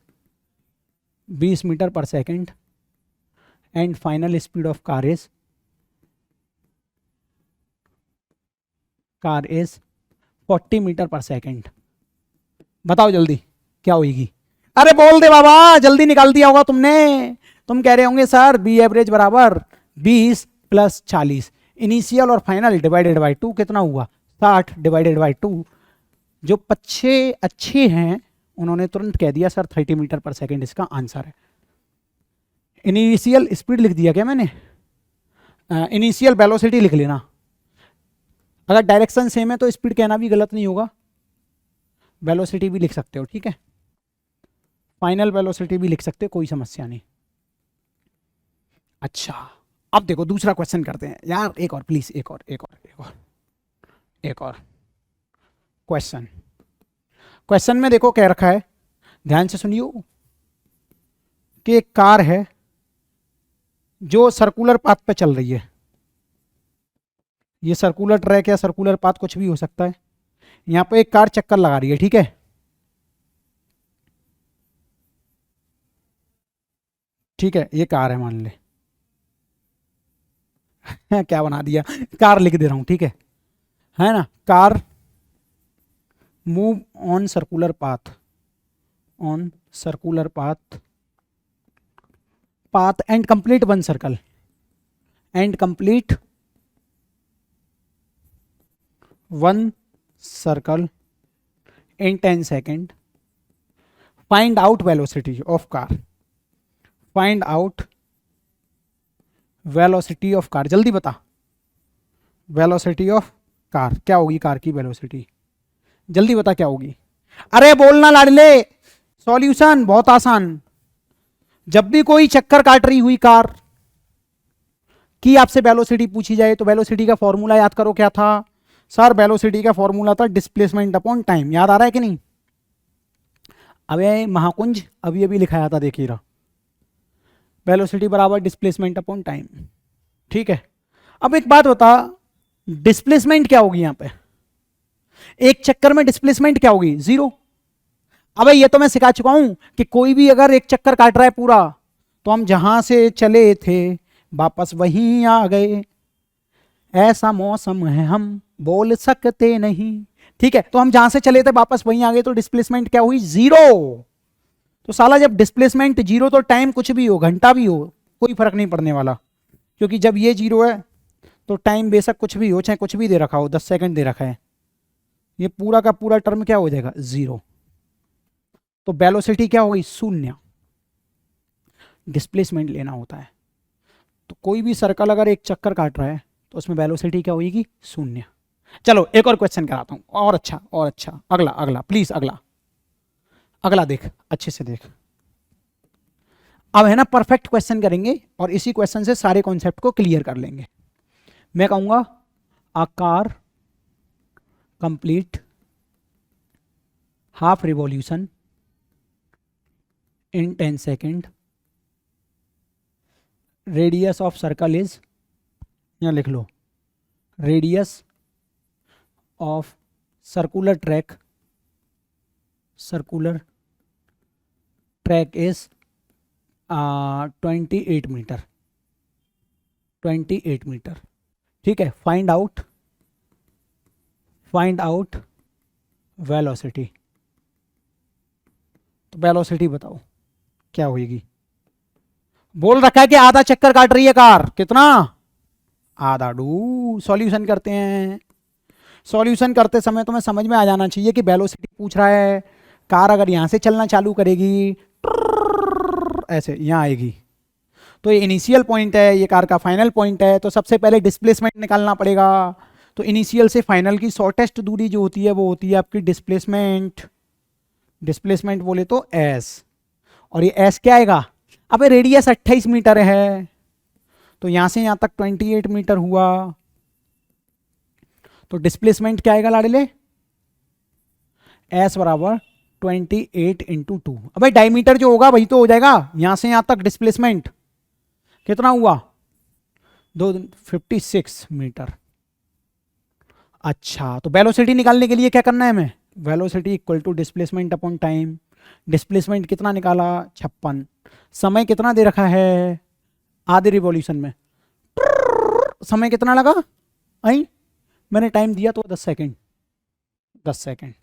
20 metre per second and final speed of car is 40 metre per second. बताओ जल्दी क्या होगी? अरे बोल दे बाबा, जल्दी निकाल दिया होगा तुमने। तुम कह रहे होंगे सर बी एवरेज बराबर 20 प्लस 40, इनिशियल और फाइनल डिवाइडेड बाई 2 कितना हुआ? 60 डिवाइडेड बाई 2। जो बच्चे अच्छे हैं उन्होंने तुरंत कह दिया सर 30 मीटर पर सेकंड इसका आंसर है। इनिशियल स्पीड लिख दिया क्या मैंने? इनिशियल वेलोसिटी लिख लेना। अगर डायरेक्शन सेम है तो स्पीड कहना भी गलत नहीं होगा, वेलोसिटी भी लिख सकते हो, ठीक है, फाइनल वेलोसिटी भी लिख सकते हो, कोई समस्या नहीं। अच्छा, अब देखो दूसरा क्वेश्चन करते हैं यार, एक और प्लीज, एक और क्वेश्चन में देखो कह रखा है, ध्यान से सुनियो, कि एक कार है जो सर्कुलर पाथ पे चल रही है। ये सर्कुलर ट्रैक या सर्कुलर पाथ कुछ भी हो सकता है। यहां पे एक कार चक्कर लगा रही है, ठीक है, ठीक है, ये कार है मान ले क्या बना दिया, कार लिख दे रहा हूं, ठीक है ना। Car move on circular path, on circular path and complete one circle, and complete one circle in 10 second. Find out velocity of car, find out velocity of car, जल्दी बता, वेलोसिटी ऑफ कार क्या होगी? Car की velocity जल्दी बता क्या होगी? अरे बोलना लाडले, सॉल्यूशन बहुत आसान। जब भी कोई चक्कर काट रही हुई कार की आपसे वेलोसिटी पूछी जाए तो वेलोसिटी का फॉर्मूला याद करो, क्या था सर? वेलोसिटी का फॉर्मूला था डिस्प्लेसमेंट अपॉन टाइम। याद आ रहा है कि नहीं? अबे महाकुंज अभी अभी लिखाया था, देखिए रहा, वेलोसिटी बराबर डिस्प्लेसमेंट अपॉन टाइम, ठीक है। अब एक बात बता, डिस्प्लेसमेंट क्या होगी यहां पे? एक चक्कर में डिस्प्लेसमेंट क्या होगी? 0। अबे ये तो मैं सिखा चुका हूं कि कोई भी अगर एक चक्कर काट रहा है पूरा, तो हम जहां से चले थे वापस वहीं आ गए। ऐसा मौसम है हम बोल सकते नहीं, ठीक है, तो हम जहां से चले थे वापस वहीं आ गए, तो डिस्प्लेसमेंट क्या हुई? 0। तो साला जब डिस्प्लेसमेंट 0 तो टाइम कुछ भी हो, घंटा भी हो, कोई फर्क नहीं पड़ने वाला, क्योंकि जब ये 0 है तो टाइम बेशक कुछ भी हो, चाहे कुछ भी दे रखा हो, 10 सेकंड दे रखा है, ये पूरा का पूरा टर्म क्या हो जाएगा? 0। तो वेलोसिटी क्या होगी? 0। डिस्प्लेसमेंट लेना होता है, तो कोई भी सर्कल अगर एक चक्कर काट रहा है तो उसमें वेलोसिटी क्या होगी? 0। चलो एक और क्वेश्चन कराता हूं, और अच्छा और अच्छा, अगला अगला प्लीज, अगला अगला देख, अच्छे से देख। अब है ना परफेक्ट क्वेश्चन करेंगे और इसी क्वेश्चन से सारे कॉन्सेप्ट को क्लियर कर लेंगे। मैं कहूंगा a car complete half revolution in 10 second, radius of circle is, यहाँ लिख लो, radius of circular track is 28 metre, 28 metre. ठीक है, फाइंड आउट वेलोसिटी। तो वेलोसिटी बताओ क्या होगी? बोल रखा है कि आधा चक्कर काट रही है कार, कितना? आधा। डू सॉल्यूशन करते हैं। सॉल्यूशन करते समय तुम्हें समझ में आ जाना चाहिए कि वेलोसिटी पूछ रहा है, कार अगर यहां से चलना चालू करेगी ऐसे यहां आएगी, तो ये इनिशियल पॉइंट है, ये कार का फाइनल पॉइंट है, तो सबसे पहले डिस्प्लेसमेंट निकालना पड़ेगा। तो इनिशियल से फाइनल की शॉर्टेस्ट दूरी जो होती है वो होती है आपकी डिस्प्लेसमेंट। डिस्प्लेसमेंट बोले तो एस, और ये एस क्या आएगा? अबे रेडियस 28 मीटर है, तो यहां से यहां तक 28 मीटर हुआ, तो डिस्प्लेसमेंट क्या आएगा लाडले? एस बराबर 28 इंटू 2। अबे डायमीटर जो होगा वही तो हो जाएगा, यहां से यहां तक डिस्प्लेसमेंट कितना हुआ? 56 मीटर। अच्छा, तो वेलोसिटी निकालने के लिए क्या करना है हमें? Velocity equal to displacement upon time. Displacement कितना निकाला? 56। समय कितना दे रखा है आधे रिवॉल्यूशन में? समय कितना लगा? आई मैंने टाइम दिया तो 10 सेकेंड, 10 सेकेंड।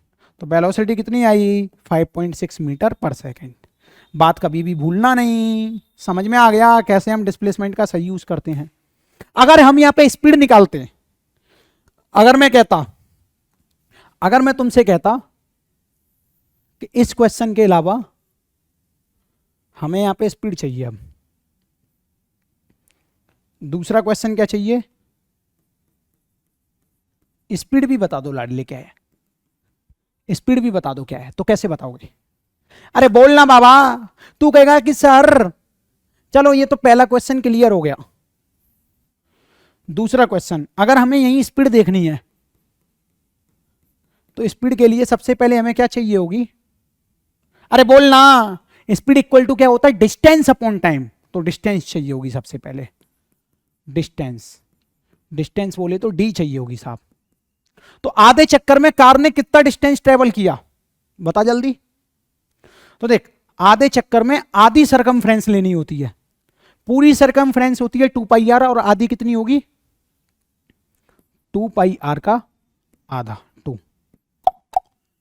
तो वेलोसिटी कितनी आई? 5.6 मीटर पर सेकेंड। बात कभी भी भूलना नहीं। समझ में आ गया कैसे हम डिस्प्लेसमेंट का सही यूज करते हैं? अगर हम यहां पे स्पीड निकालते हैं, अगर मैं तुमसे कहता कि इस क्वेश्चन के अलावा हमें यहां पे स्पीड चाहिए, अब दूसरा क्वेश्चन क्या चाहिए? स्पीड भी बता दो लाडले क्या है, स्पीड भी बता दो क्या है, तो कैसे बताओगे? अरे बोलना बाबा, तू कहेगा कि सर चलो ये तो पहला क्वेश्चन क्लियर हो गया। दूसरा क्वेश्चन, अगर हमें यही स्पीड देखनी है तो स्पीड के लिए सबसे पहले हमें क्या चाहिए होगी? अरे बोलना, स्पीड इक्वल टू क्या होता है? Distance upon time. तो डिस्टेंस चाहिए होगी सबसे पहले, डिस्टेंस बोले तो डी चाहिए होगी साहब। तो आधे चक्कर में कार ने कितना डिस्टेंस ट्रेवल किया बता जल्दी। तो देख, आधे चक्कर में आधी सरकमफ्रेंस लेनी होती है, पूरी सरकमफ्रेंस होती है 2 पाई आर, और आधी कितनी होगी? 2 पाई आर का आधा, 2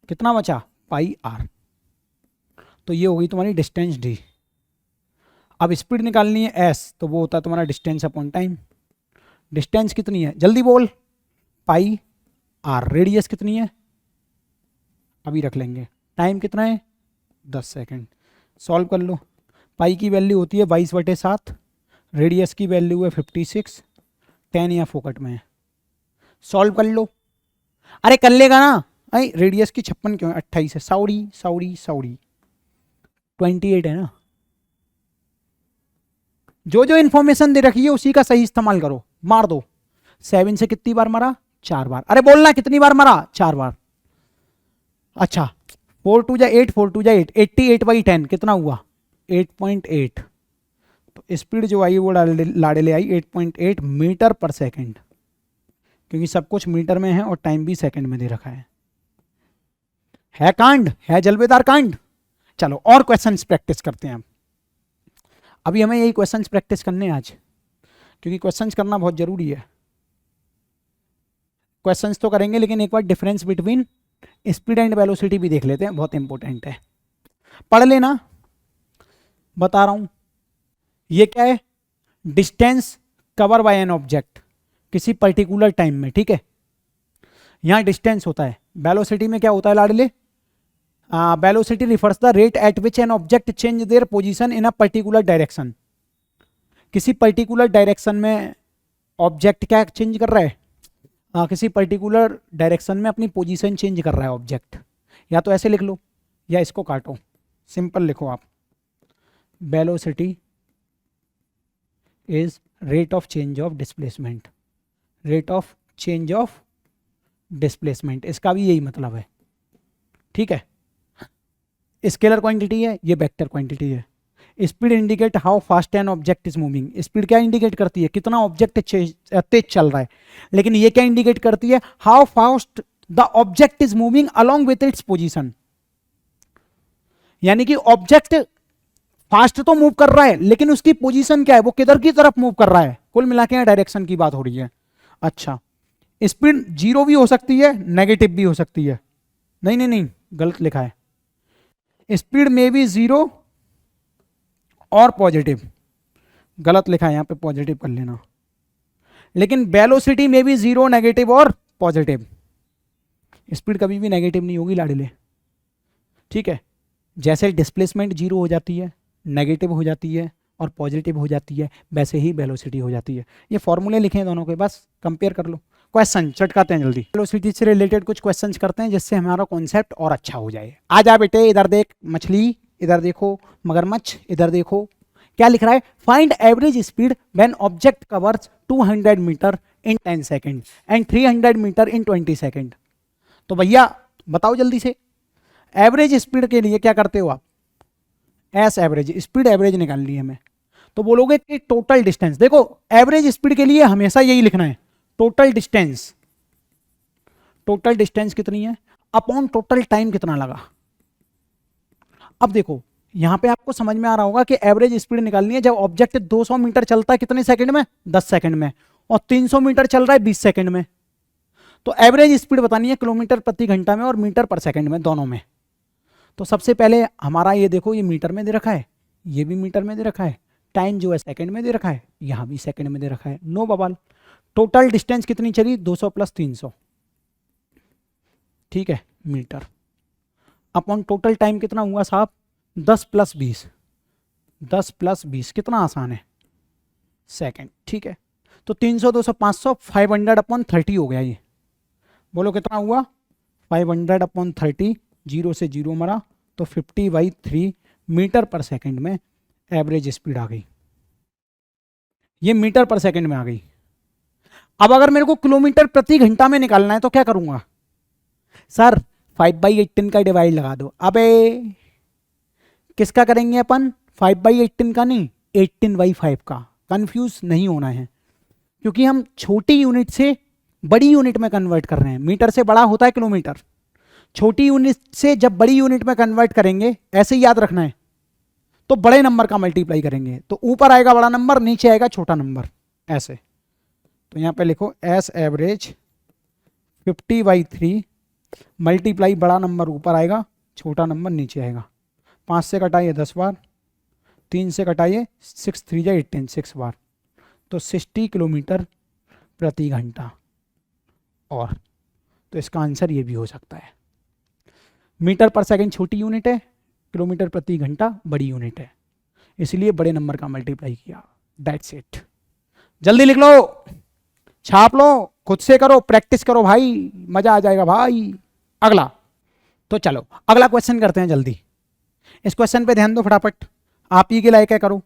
कितना बचा? पाई आर। तो ये होगी तुम्हारी डिस्टेंस डी। अब स्पीड निकालनी है एस, तो वो होता है तुम्हारा डिस्टेंस अपॉन टाइम। डिस्टेंस कितनी है जल्दी बोल? पाई आर। रेडियस कितनी है अभी रख लेंगे। टाइम कितना है? 10 सेकेंड। सॉल्व कर लो। पाई की वैल्यू होती है 22/7, रेडियस की वैल्यू है 56, 10 या फोकट में है। सॉल्व कर लो। अरे कर लेगा ना? अरे रेडियस की 56 क्यों है? 28 है। साउडी 28 है ना। जो जो इंफॉर्मेशन दे रखी है उसी का सही इस्तेमाल करो। मार दो। 7 से कितनी बार मरा? 4 बार। अरे बोलना कितनी बार मरा? 4 बार। अच्छा, 4 2 जा 8, 4 2 जा 8, 88/10 कितना हुआ? 8.8। तो स्पीड जो आई वो लाड़े ले आई 8.8 मीटर पर सेकेंड, क्योंकि सब कुछ मीटर में है और टाइम भी सेकंड में दे रखा है कांड, है जलवेदार कांड। चलो और क्वेश्चंस प्रैक्टिस करते हैं। अभी हमें यही क्वेश्चंस प्रैक्टिस करने हैं आज, क्योंकि क्वेश्चंस करना बहुत जरूरी है। क्वेश्चंस तो करेंगे लेकिन एक बार difference between speed and velocity भी देख लेते हैं, बहुत इंपॉर्टेंट है, पढ़ लेना, बता रहा हूं। ये क्या है? Distance cover by an object किसी पर्टिकुलर टाइम में, ठीक है। यहां डिस्टेंस होता है, वेलोसिटी में क्या होता है लाडले? Velocity refers the rate at which an object change their position in a particular direction. किसी पर्टिकुलर डायरेक्शन में ऑब्जेक्ट क्या चेंज कर रहा है? किसी पर्टिकुलर डायरेक्शन में अपनी पोजीशन चेंज कर रहा है ऑब्जेक्ट। या तो ऐसे लिख लो या इसको काटो, सिंपल लिखो आप, velocity is rate of change of displacement, rate of change of displacement, इसका भी यही मतलब है, ठीक है। स्केलर क्वांटिटी है, ये वेक्टर क्वांटिटी है। Speed indicate how fast an object is moving, speed क्या इंडिकेट करती है? कितना ऑब्जेक्ट तेज चल रहा है। लेकिन ये क्या इंडिकेट करती है? How fast the object is moving along with its position. यानी कि ऑब्जेक्ट फास्ट तो मूव कर रहा है, लेकिन उसकी पोजीशन क्या है, वो किधर की तरफ मूव कर रहा है। कुल मिला के डायरेक्शन की बात हो रही है। अच्छा, स्पीड जीरो भी हो सकती है, नेगेटिव भी हो सकती है। नहीं नहीं नहीं, गलत लिखा है, स्पीड में भी जीरो और पॉजिटिव, गलत लिखा है, यहां पे पॉजिटिव कर लेना। लेकिन वेलोसिटी में भी जीरो, नेगेटिव और पॉजिटिव। स्पीड कभी भी नेगेटिव नहीं होगी लाडले, ठीक है। जैसे डिस्प्लेसमेंट जीरो हो जाती है, नेगेटिव हो जाती है और पॉजिटिव हो जाती है, वैसे ही वेलोसिटी हो जाती है। ये फॉर्मूले लिखे हैं दोनों के, बस कंपेयर कर लो। क्वेश्चन चटकाते हैं जल्दी, वेलोसिटी से रिलेटेड कुछ क्वेश्चंस करते हैं जिससे हमारा कॉन्सेप्ट और अच्छा हो जाए। आ जा बेटे, इधर देख मछली, इधर देखो मगरमच्छ, इधर देखो क्या लिख रहा है। Find average speed when object covers 200 metre in 10 second and 300 metre in 20 second. तो भैया बताओ जल्दी से, एवरेज स्पीड के लिए क्या करते हो आप? एस एवरेज, स्पीड एवरेज निकालनी है हमें। तो बोलोगे कि टोटल डिस्टेंस, देखो एवरेज स्पीड के लिए हमेशा यही लिखना है, टोटल डिस्टेंस। टोटल डिस्टेंस कितनी है अपॉन टोटल टाइम कितना लगा। अब देखो यहां पे आपको समझ में आ रहा होगा कि एवरेज स्पीड निकालनी है जब ऑब्जेक्ट 200 मीटर चलता है कितने सेकंड में? 10 सेकंड में, और 300 मीटर चल रहा है 20 सेकंड में। तो एवरेज स्पीड बतानी है किलोमीटर प्रति घंटा में और मीटर पर सेकंड में, दोनों में। तो सबसे पहले हमारा ये देखो, ये मीटर में दे रखा है, ये भी मीटर में दे रखा है, टाइम जो है सेकंड में दे रखा है, यहां भी सेकंड में दे रखा है, नो बवाल। टोटल डिस्टेंस कितनी चली? 200 प्लस 300, ठीक है, मीटर। अपॉन टोटल टाइम कितना हुआ साहब? 10 प्लस 20, 10 प्लस 20 कितना आसान है, सेकंड, ठीक है। तो 300 200 500, 500 अपॉन 30 हो गया ये। बोलो कितना हुआ? 500 अपॉन 30, जीरो से जीरो मरा, तो 50/3 मीटर पर सेकंड में एवरेज स्पीड आ गई। ये मीटर पर सेकंड में आ गई। अब अगर मेरे को किलोमीटर प्रति घंटा में निकालना है तो क्या करूंगा? सर 5/18 का डिवाइड लगा दो। अबे किसका करेंगे अपन? 5/18 का नहीं, 18/5 का। कंफ्यूज नहीं होना है, क्योंकि हम छोटी यूनिट से बड़ी यूनिट में कन्वर्ट कर रहे हैं। मीटर से बड़ा होता है किलोमीटर, छोटी यूनिट से जब बड़ी यूनिट में कन्वर्ट करेंगे, ऐसे ही याद रखना है, तो बड़े नंबर का मल्टीप्लाई करेंगे, तो ऊपर आएगा बड़ा नंबर, नीचे आएगा छोटा नंबर, ऐसे। तो यहां पे लिखो एस एवरेज 50/3 मल्टीप्लाई, बड़ा नंबर ऊपर आएगा, छोटा नंबर नीचे आएगा। 5 से कटाइए 10 बार, 3 से कटाइए 6 3 जा 18, 6 बार, तो 60 किलोमीटर प्रति घंटा। और तो इसका आंसर ये भी हो सकता है। मीटर पर सेकंड छोटी यूनिट है, किलोमीटर प्रति घंटा बड़ी यूनिट है, इसलिए बड़े नंबर का मल्टीप्लाई किया। That's it. जल्दी लिख लो, छाप लो, खुद से करो, प्रैक्टिस करो भाई, मजा आ जाएगा भाई। अगला, तो चलो अगला क्वेश्चन करते हैं जल्दी। इस क्वेश्चन पे ध्यान दो फटाफट, आप ही के लायक है, करो।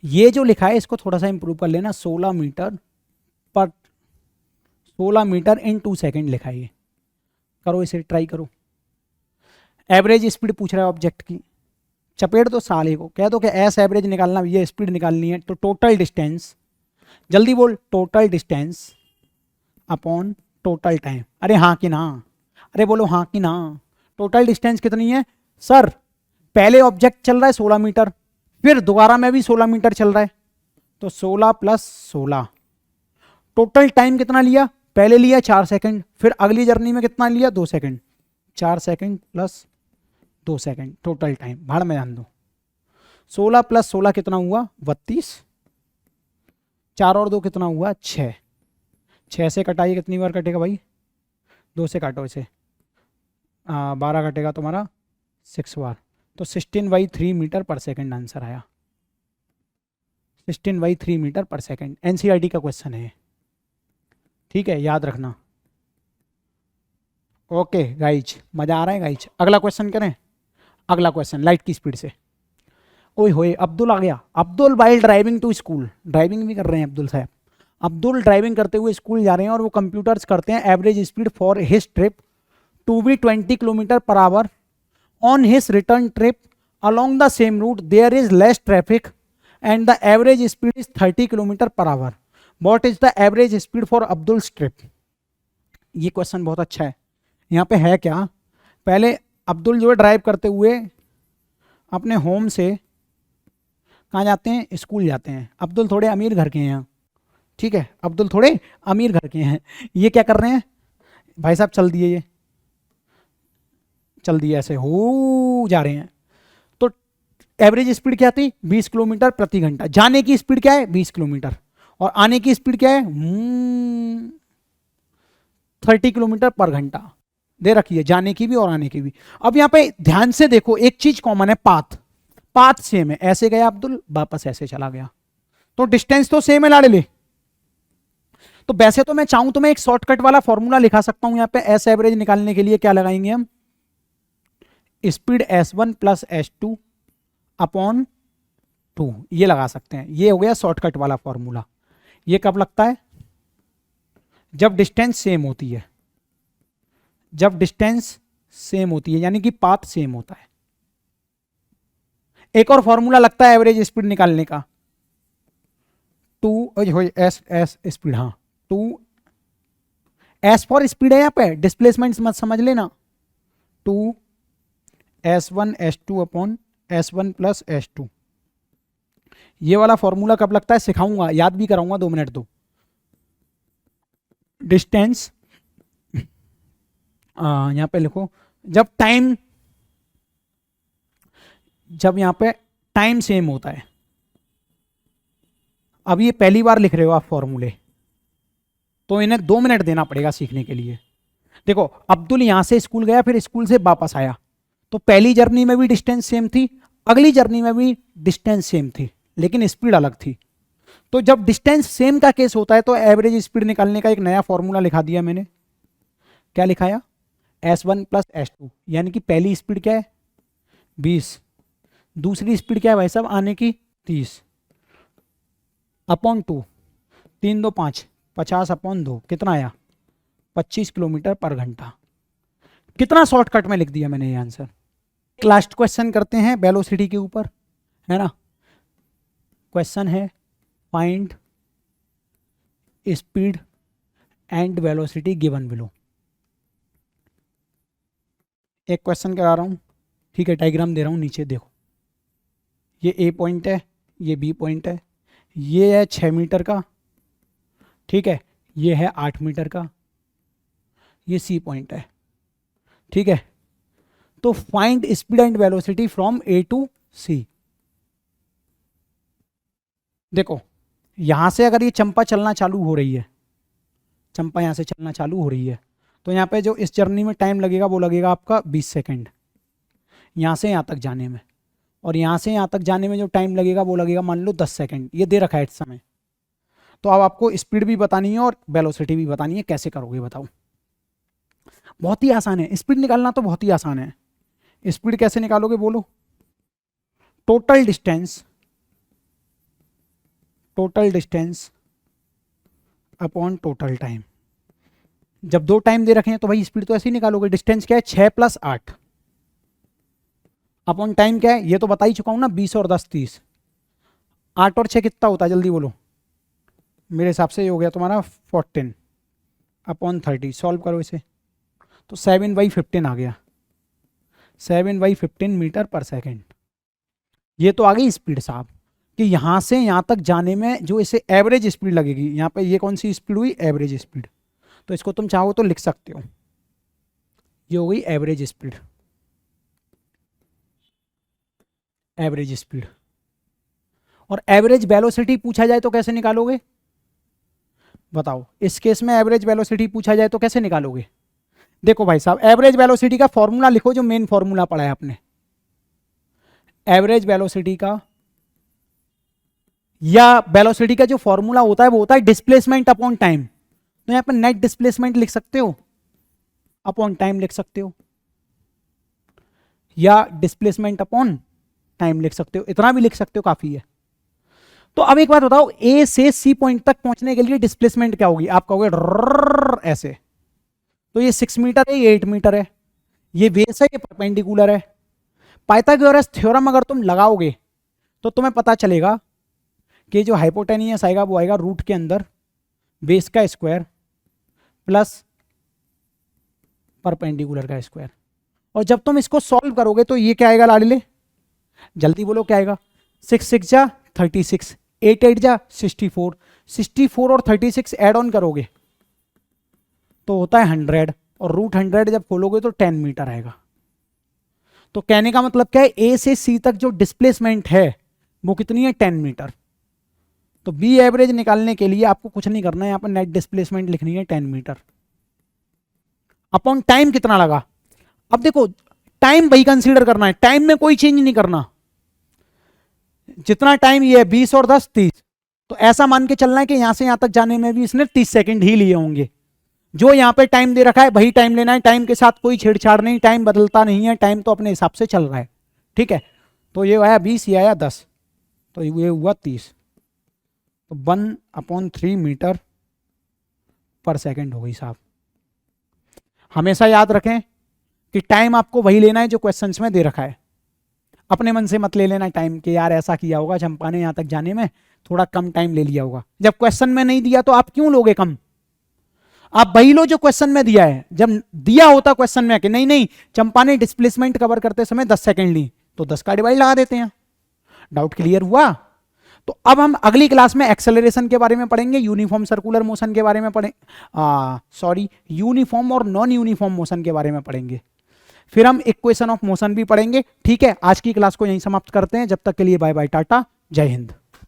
ये जो लिखा है इसको थोड़ा सा इंप्रूव कर लेना। 16 मीटर इन 2 सेकेंड लिखा है ये, करो इसे, ट्राई करो। एवरेज स्पीड पूछ रहा है ऑब्जेक्ट की, चपेट दो साले को, कह दो कि एस एवरेज निकालना, ये स्पीड निकालनी है। तो टोटल डिस्टेंस, जल्दी बोल, total distance upon total time. अरे हाँ कि ना, अरे बोलो हाँ कि ना। टोटल डिस्टेंस कितनी है सर? पहले ऑब्जेक्ट चल रहा है 16 मीटर, फिर दोबारा में भी 16 मीटर चल रहा है, तो 16 प्लस 16। टोटल टाइम कितना लिया? पहले लिया 4 सेकंड, फिर अगली जर्नी में कितना लिया? 2 second, 4 second plus 2 second, total time भाड़ में जान दो। 16 प्लस 16 कितना हुआ 32, 4 और 2 कितना हुआ 6, 6 से कटाइए कितनी बार कटेगा भाई, 2 से काटो इसे, 12 कटेगा तुम्हारा 6 बार, तो 16/3 मीटर पर सेकंड आंसर आया, 16/3 मीटर पर सेकंड। एनसीईआरटी का क्वेश्चन है, ठीक है, याद रखना। ओके गाइज, मजा आ रहा है गाइज। अगला क्वेश्चन करें, अगला क्वेश्चन लाइट की स्पीड से। ओए होए अब्दुल आ गया। Abdul while driving to school, driving भी कर रहे हैं अब्दुल साहब। अब्दुल ड्राइविंग करते हुए स्कूल जा रहे हैं और वो कंप्यूटर्स करते हैं average speed for his trip to be 20 kilometre per hour. On his return trip along the same route there is less traffic and the average speed is 30 kilometre per our. what is the average speed for Abdul's trip? ये question बहुत अच्छा है। यहाँ पे है क्या, पहले अब्दुल जो है ड्राइव करते हुए अपने होम से कहाँ जाते हैं, स्कूल जाते हैं। अब्दुल थोड़े अमीर घर के हैं यहाँ, ठीक है, अब्दुल थोड़े अमीर घर के हैं। ये क्या कर रहे हैं भाई साहब, चल दिए, ये चल दिए, ऐसे हो जा रहे हैं। तो एवरेज स्पीड क्या थी 20 किलोमीटर प्रति घंटा, जाने की स्पीड क्या है 20 किलोमीटर, और आने की स्पीड क्या है 30 किलोमीटर पर घंटा दे रखी है, जाने की भी और आने की भी। अब यहाँ पे ध्यान से देखो, एक चीज कॉमन है, पाथ, पाथ सेम है। ऐसे गया अब्दुल, वापस ऐसे चला गया, तो डिस्टेंस तो सेम है लाड़े ले। तो वैसे तो मैं चाहूं तो मैं एक शॉर्टकट वाला फॉर्मूला लिखा सकता हूं यहाँ पे, एस एवरेज निकालने के लिए क्या लगाएंगे हम, speed S1 plus S2 upon 2, ये लगा सकते हैं। ये हो गया शॉर्टकट वाला फॉर्मूला। ये कब लगता है, जब डिस्टेंस सेम होती है, जब डिस्टेंस सेम होती है, यानी कि पाथ सेम होता है। एक और फॉर्मूला लगता है एवरेज स्पीड निकालने का, 2 एस एस स्पीड, हाँ 2 एस फॉर स्पीड है यहाँ पे, डिस्प्लेसमेंट मत समझ लेना, 2 S1 S2 upon S1 plus S2। ये वाला फॉर्मूला कब लगता है सिखाऊंगा, याद भी कराऊंगा, 2 मिनट दो। डिस्टेंस यहां पे लिखो, जब टाइम, जब यहां पे टाइम सेम होता है। अब ये पहली बार लिख रहे हो आप फॉर्मूले, तो इन्हें 2 मिनट देना पड़ेगा सीखने के लिए। देखो अब्दुल यहां से स्कूल गया, फिर स्कूल से वापस आया, तो पहली जर्नी में भी डिस्टेंस सेम थी, अगली जर्नी में भी डिस्टेंस सेम थी, लेकिन स्पीड अलग थी। तो जब डिस्टेंस सेम का केस होता है तो एवरेज स्पीड निकालने का एक नया फॉर्मूला लिखा दिया मैंने। क्या लिखाया, S1 प्लस S2, यानी कि पहली स्पीड क्या है 20, दूसरी स्पीड क्या है भाई साहब आने की 30, अपॉन 2, 3 2 5, 50 अपॉन 2 कितना आया 25 किलोमीटर पर घंटा। कितना शॉर्टकट में लिख दिया मैंने ये आंसर। लास्ट क्वेश्चन करते हैं वेलोसिटी के ऊपर, है ना। क्वेश्चन है find speed and velocity given below. एक क्वेश्चन करा रहा हूं, ठीक है, डायग्राम दे रहा हूं, नीचे देखो, ये ए पॉइंट है, ये बी पॉइंट है, ये है 6 मीटर का, ठीक है, ये है 8 मीटर का, ये सी पॉइंट है, ठीक है। तो find speed and velocity from A to C. देखो यहां से अगर ये चंपा चलना चालू हो रही है, चंपा यहां से चलना चालू हो रही है, तो यहां पे जो इस जर्नी में टाइम लगेगा वो लगेगा आपका 20 सेकंड यहां से यहां तक जाने में, और यहां से यहां तक जाने में जो टाइम लगेगा वो लगेगा मान लो 10 सेकंड। ये दे रखा है इस समय। तो अब आपको स्पीड भी बतानी है और वेलोसिटी भी बतानी है, कैसे करोगे बताओ। बहुत ही आसान है, स्पीड निकालना तो बहुत ही आसान है। स्पीड कैसे निकालोगे बोलो, total distance upon total time. जब 2 टाइम दे रखे हैं तो भाई स्पीड तो ऐसे ही निकालोगे। डिस्टेंस क्या है 6 + 8 अपॉन टाइम क्या है, ये तो बता ही चुका हूं ना, 20 और 10 30। 8 और 6 कितना होता है जल्दी बोलो, मेरे हिसाब से ये हो गया तुम्हारा 14 अपॉन 30। सॉल्व करो इसे, तो 7/15 आ गया, 7/15 मीटर पर सेकेंड। ये तो आ गई स्पीड साहब, कि यहां से यहां तक जाने में जो इसे एवरेज स्पीड लगेगी। यहां पे ये कौन सी स्पीड हुई, एवरेज स्पीड। तो इसको तुम चाहो तो लिख सकते हो, ये हो गई एवरेज स्पीड, एवरेज स्पीड। और एवरेज वेलोसिटी पूछा जाए तो कैसे निकालोगे बताओ, इस केस में एवरेज वेलोसिटी पूछा जाए तो कैसे निकालोगे? देखो भाई साहब, एवरेज वेलोसिटी का फॉर्मूला लिखो, जो मेन फॉर्मूला पढ़ा है आपने। एवरेज वेलोसिटी का या वेलोसिटी का जो फॉर्मूला होता है वो होता है डिस्प्लेसमेंट अपॉन टाइम। तो यहां पर नेट डिस्प्लेसमेंट लिख सकते हो, अपॉन टाइम लिख सकते हो, या डिस्प्लेसमेंट अपॉन टाइम लिख सकते हो, इतना भी लिख सकते हो, काफी है। तो अब एक बात बताओ, ए से सी पॉइंट तक पहुंचने के लिए डिस्प्लेसमेंट क्या होगी? आप कहोगे ऐसे, तो ये 6 मीटर है, ये 8 मीटर है, ये बेस है, ये परपेंडिकुलर है। पाइथागोरस थ्योरम अगर तुम लगाओगे तो तुम्हें पता चलेगा कि जो हाइपोटेनियस आएगा वो आएगा रूट के अंदर बेस का स्क्वायर प्लस परपेंडिकुलर का स्क्वायर। और जब तुम इसको सॉल्व करोगे तो ये क्या आएगा लाडले, जल्दी बोलो क्या आएगा? 6 6 जा 36, 8 8 जा 64, 64 और 36 ऐड ऑन करोगे तो होता है 100, और रूट 100 जब खोलोगे तो 10 मीटर आएगा। तो कहने का मतलब क्या है, ए से सी तक जो डिस्प्लेसमेंट है वो कितनी है? 10 मीटर। तो बी एवरेज निकालने के लिए आपको कुछ नहीं करना है, यहां पर नेट डिस्प्लेसमेंट लिखनी है 10 मीटर। अपॉन टाइम कितना लगा? अब देखो, टाइम वही कंसीडर करना है, टाइम में कोई चेंज नहीं करना। जितना टाइम ये है 20 और 10 30, तो ऐसा मान के चलना है कि यहां से यहां तक जाने में भी इसने 30 सेकंड ही लिए होंगे। जो यहां पे टाइम दे रखा है वही टाइम लेना है, टाइम के साथ कोई छेड़छाड़ नहीं, टाइम बदलता नहीं है, टाइम तो अपने हिसाब से चल रहा है, ठीक है। तो ये आया 20, ये आया 10, तो ये हुआ 30, तो 1/3 मीटर पर सेकंड हो गई साहब। हमेशा याद रखें कि टाइम आपको वही लेना है जो क्वेश्चंस में दे रखा है, अपने मन से मत ले लेना टाइम के यार ऐसा किया होगा चंपा ने यहां तक जाने में थोड़ा कम टाइम ले लिया होगा। जब क्वेश्चन में नहीं दिया तो आप क्यों लोगे कम? आप वही लो जो क्वेश्चन में दिया है। जब दिया होता क्वेश्चन में कि नहीं नहीं चंपा ने डिस्प्लेसमेंट कवर करते समय 10 सेकंड ली, तो 10 का डिवाइड लगा देते हैं। डाउट क्लियर हुआ? तो अब हम अगली क्लास में एक्सेलरेशन के बारे में पढ़ेंगे, यूनिफॉर्म सर्कुलर मोशन के बारे में यूनिफॉर्म और नॉन यूनिफॉर्म मोशन के बारे में पढ़ेंगे। फिर हम इक्वेशन ऑफ मोशन भी पढ़ेंगे। ठीक है, आज की क्लास को यहीं समाप्त करते हैं। जब तक के लिए बाय बाय, टाटा, जय हिंद।